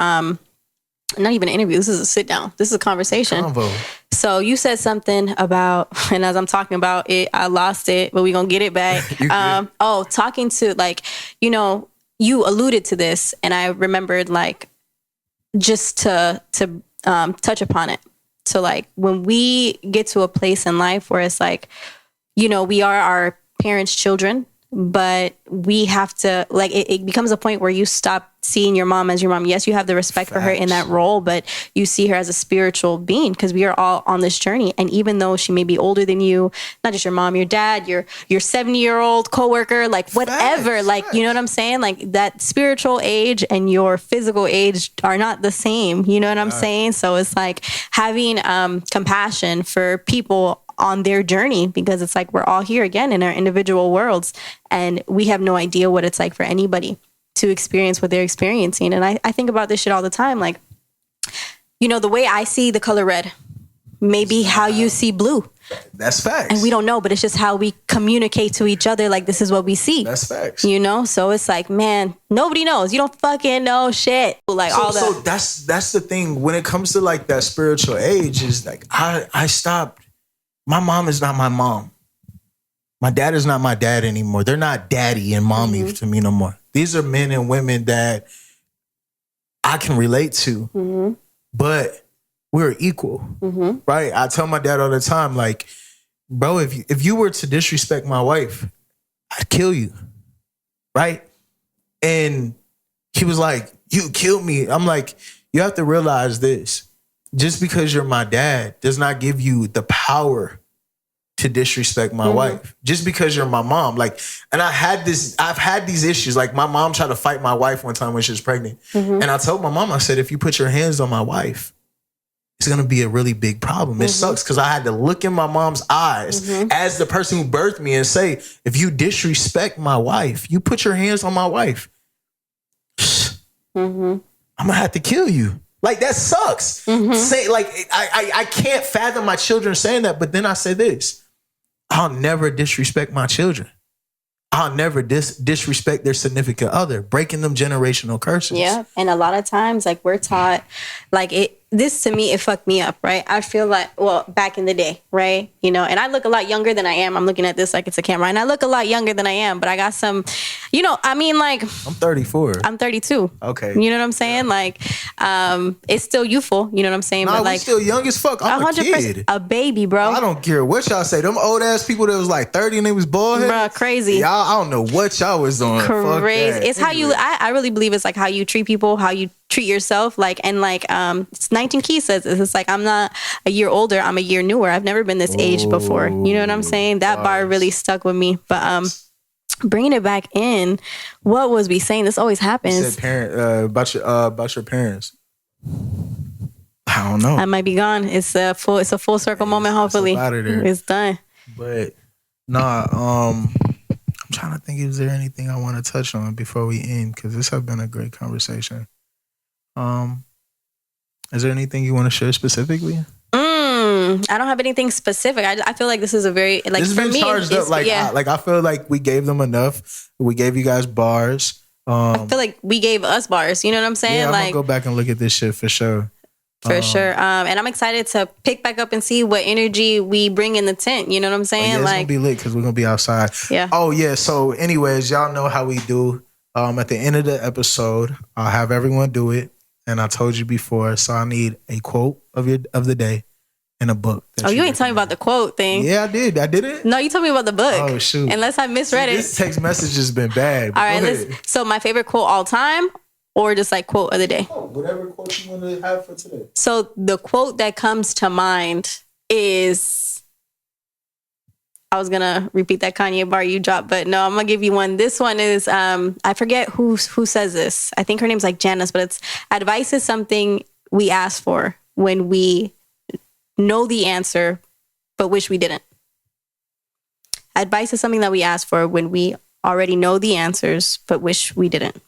not even an interview, this is a sit down. This is a conversation. Convo. So you said something about, and as I'm talking about it, I lost it, but we're going to get it back. Talking to, like, you know, you alluded to this, and I remembered, like, just to touch upon it. So, like, when we get to a place in life where it's like, you know, we are our parents' children, but we have to, like, it becomes a point where you stop seeing your mom as your mom. Yes, you have the respect for her in that role, but you see her as a spiritual being, because we are all on this journey. And even though she may be older than you, not just your mom, your dad, your 70-year-old coworker, like, whatever, like, you know what I'm saying? Like, that spiritual age and your physical age are not the same. You know what I'm saying? So it's like having compassion for people on their journey, because it's like we're all here again in our individual worlds, and we have no idea what it's like for anybody to experience what they're experiencing. And I think about this shit all the time. Like, you know, the way I see the color red may be how you see blue. That's facts. And we don't know, but it's just how we communicate to each other. Like, this is what we see. That's facts. You know? So it's like, man, nobody knows. You don't fucking know shit. Like, all that. So that's the thing. When it comes to, like, that spiritual age, is like, I stopped. My mom is not my mom. My dad is not my dad anymore. They're not daddy and mommy to me no more. These are men and women that I can relate to, but we're equal, right? I tell my dad all the time, like, bro, if you were to disrespect my wife, I'd kill you, right? And he was like, you killed me. I'm like, you have to realize this. Just because you're my dad does not give you the power to disrespect my wife. Just because you're my mom. Like, and I've had these issues. Like, my mom tried to fight my wife one time when she was pregnant. And I told my mom, I said, if you put your hands on my wife, it's going to be a really big problem. It sucks, because I had to look in my mom's eyes as the person who birthed me and say, if you disrespect my wife, you put your hands on my wife, I'm going to have to kill you. Like, that sucks. Say, like, I can't fathom my children saying that. But then I say this: I'll never disrespect my children. I'll never disrespect their significant other, breaking them generational curses. Yeah. And a lot of times, like, we're taught, like, this to me, it fucked me up, right? I feel like, well, back in the day, right? You know, and I look a lot younger than I am. I'm looking at this like it's a camera, and I look a lot younger than I am, but I got some, you know, I mean, like, I'm 34. I'm 32. Okay. You know what I'm saying? Like, it's still youthful. You know what I'm saying? Nah, but we like, still young as fuck. I'm a kid. a baby, bro. I don't care what y'all say. Them old ass people that was like 30 and they was bald headed. Bruh, crazy. Y'all, I don't know what y'all was doing. Fuck Crazy. that. It's how you, I really believe it's like how you treat people, how you treat yourself. Like, and like, it's 19 Keys says this. It's like, I'm not a year older, I'm a year newer. I've never been this age before. You know what I'm saying? That bar really stuck with me. But bringing it back in, what was we saying? This always happens. You said about your parents. I don't know. I might be gone. It's a full circle moment. Hopefully, it's done. But nah, I'm trying to think. Is there anything I want to touch on before we end? Because this has been a great conversation. Is there anything you want to share specifically? I don't have anything specific. I feel like this is a very like this for been me. Charged up. Like, yeah. I feel like we gave them enough. We gave you guys bars. I feel like we gave us bars. You know what I'm saying? Yeah, I'm like, gonna go back and look at this shit for sure. For sure. And I'm excited to pick back up and see what energy we bring in the tent. You know what I'm saying? Yeah, it's like, gonna be lit because we're gonna be outside. Yeah. Oh yeah. So, anyways, y'all know how we do. At the end of the episode, I'll have everyone do it, and I told you before. So I need a quote of the day and a book. You ain't telling me about the quote thing. Yeah, I did. I did it. No, you told me about the book. Oh shoot. Unless I misread it. This text message has been bad. All right. So my favorite quote all time, or just like quote of the day. Oh, whatever quote you want to have for today. So the quote that comes to mind is, I was gonna repeat that Kanye bar you dropped, but no, I'm gonna give you one. This one is, I forget who says this. I think her name's like Janice, but it's advice is something we ask for when we know the answer, but wish we didn't. Advice is something that we ask for when we already know the answers, but wish we didn't.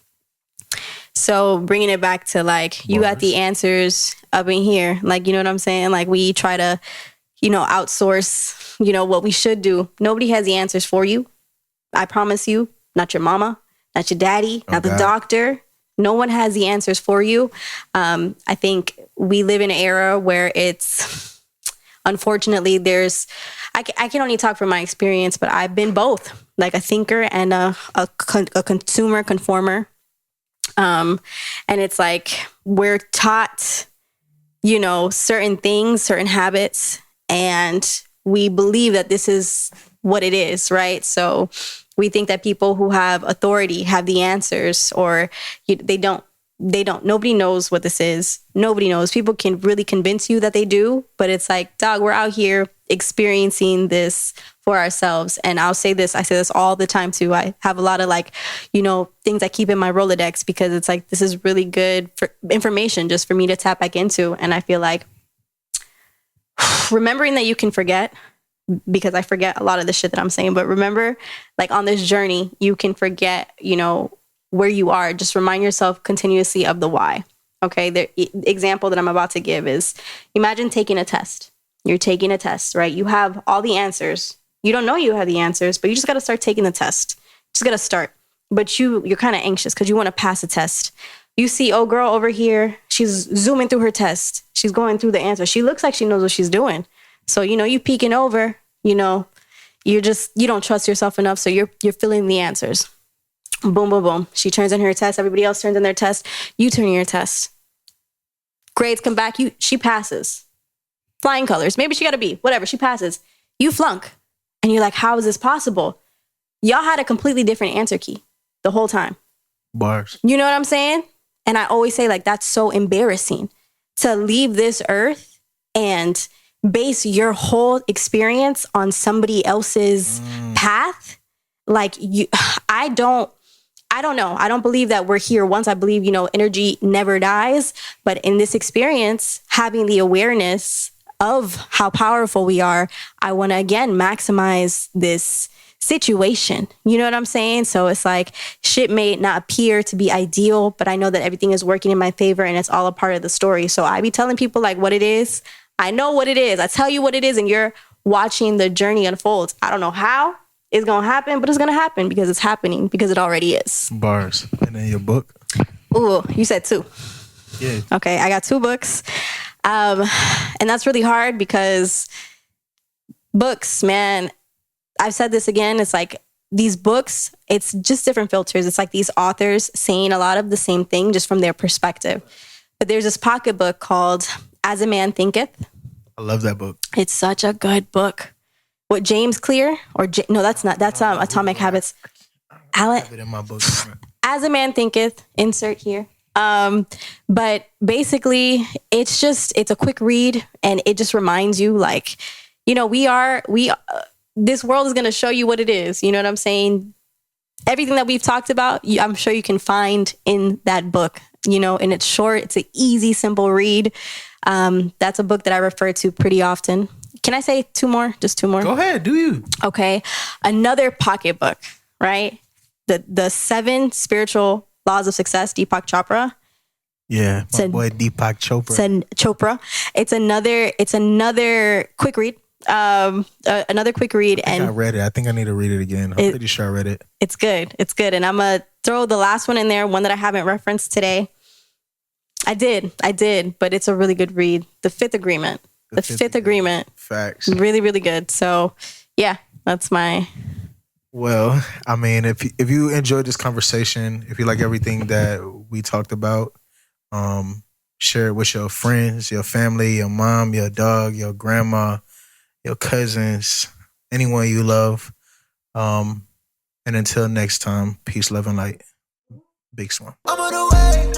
So bringing it back to like, you got the answers up in here. Like, you know what I'm saying? Like we try to, outsource, what we should do. Nobody has the answers for you. I promise you, not your mama, not your daddy, not the doctor. No one has the answers for you. I think we live in an era where it's, unfortunately, I can only talk from my experience, but I've been both, like a thinker and a consumer conformer. And it's like we're taught, certain things, certain habits, and we believe that this is what it is, right? So we think that people who have authority have the answers, or they don't. Nobody knows what this is. Nobody knows. People can really convince you that they do, but it's like, dog, we're out here experiencing this for ourselves. And I say this all the time too. I have a lot of things I keep in my Rolodex because it's like, this is really good for information just for me to tap back into. And I feel like remembering that you can forget, because I forget a lot of the shit that I'm saying, but remember, like on this journey, you can forget, where you are. Just remind yourself continuously of the why. Okay. The example that I'm about to give is, imagine taking a test. You're taking a test, right? You have all the answers. You don't know you have the answers, but you just got to start taking the test. Just got to start. But you're kind of anxious because you want to pass the test. You see, oh, girl over here, she's zooming through her test. She's going through the answers. She looks like she knows what she's doing. So, you peeking over, you don't trust yourself enough. So you're filling the answers. Boom, boom, boom. She turns in her test. Everybody else turns in their test. You turn in your test. Grades come back. She passes. Flying colors. Maybe she got a B. Whatever. She passes. You flunk. And you're like, how is this possible? Y'all had a completely different answer key the whole time. Bars. You know what I'm saying? And I always say, like, that's so embarrassing to leave this earth and base your whole experience on somebody else's path. Like, I don't know. I don't believe that we're here once. I believe, energy never dies. But in this experience, having the awareness of how powerful we are, I want to, again, maximize this situation. You know what I'm saying? So it's like, shit may not appear to be ideal, but I know that everything is working in my favor and it's all a part of the story. So I be telling people like what it is. I know what it is. I tell you what it is, and you're watching the journey unfold. I don't know how it's going to happen, but it's going to happen because it's happening, because it already is. Bars. And then your book? Ooh, you said 2. Yeah. Okay, I got 2 books. And that's really hard because books, man, I've said this again. It's like these books, it's just different filters. It's like these authors saying a lot of the same thing just from their perspective. But there's this pocketbook called As a Man Thinketh. I love that book. It's such a good book. What, James Clear? No, that's not. That's Atomic Habits. I have it in my book. As a Man Thinketh, insert here. But basically, it's a quick read, and it just reminds you, like, you know, this world is going to show you what it is. You know what I'm saying? Everything that we've talked about, I'm sure you can find in that book, you know, and it's short. It's an easy, simple read. That's a book that I refer to pretty often. Can I say two more? Just two more? Go ahead. Do you? Okay. Another pocketbook, right? The 7 Spiritual Laws of Success, Deepak Chopra. Yeah, my boy Deepak Chopra. It's another quick read. Another quick read. I read it. I think I need to read it again. I'm pretty sure I read it. It's good. It's good. And I'm going to throw the last one in there, one that I haven't referenced today. I did. But it's a really good read. The Fifth Agreement. The Fifth Agreement. Facts. Really, really good. So, yeah, that's my... Well, I mean, if you enjoyed this conversation, if you like everything that we talked about, share it with your friends, your family, your mom, your dog, your grandma, your cousins, anyone you love. And until next time, peace, love, and light. Big Swim. I'm on the way.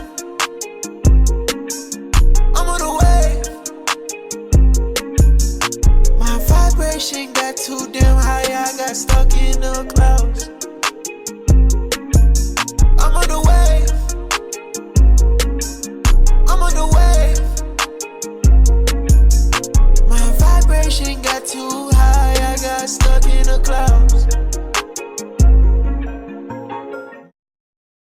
I'm on the way. My vibration got too damn high. I got stuck in the cloud.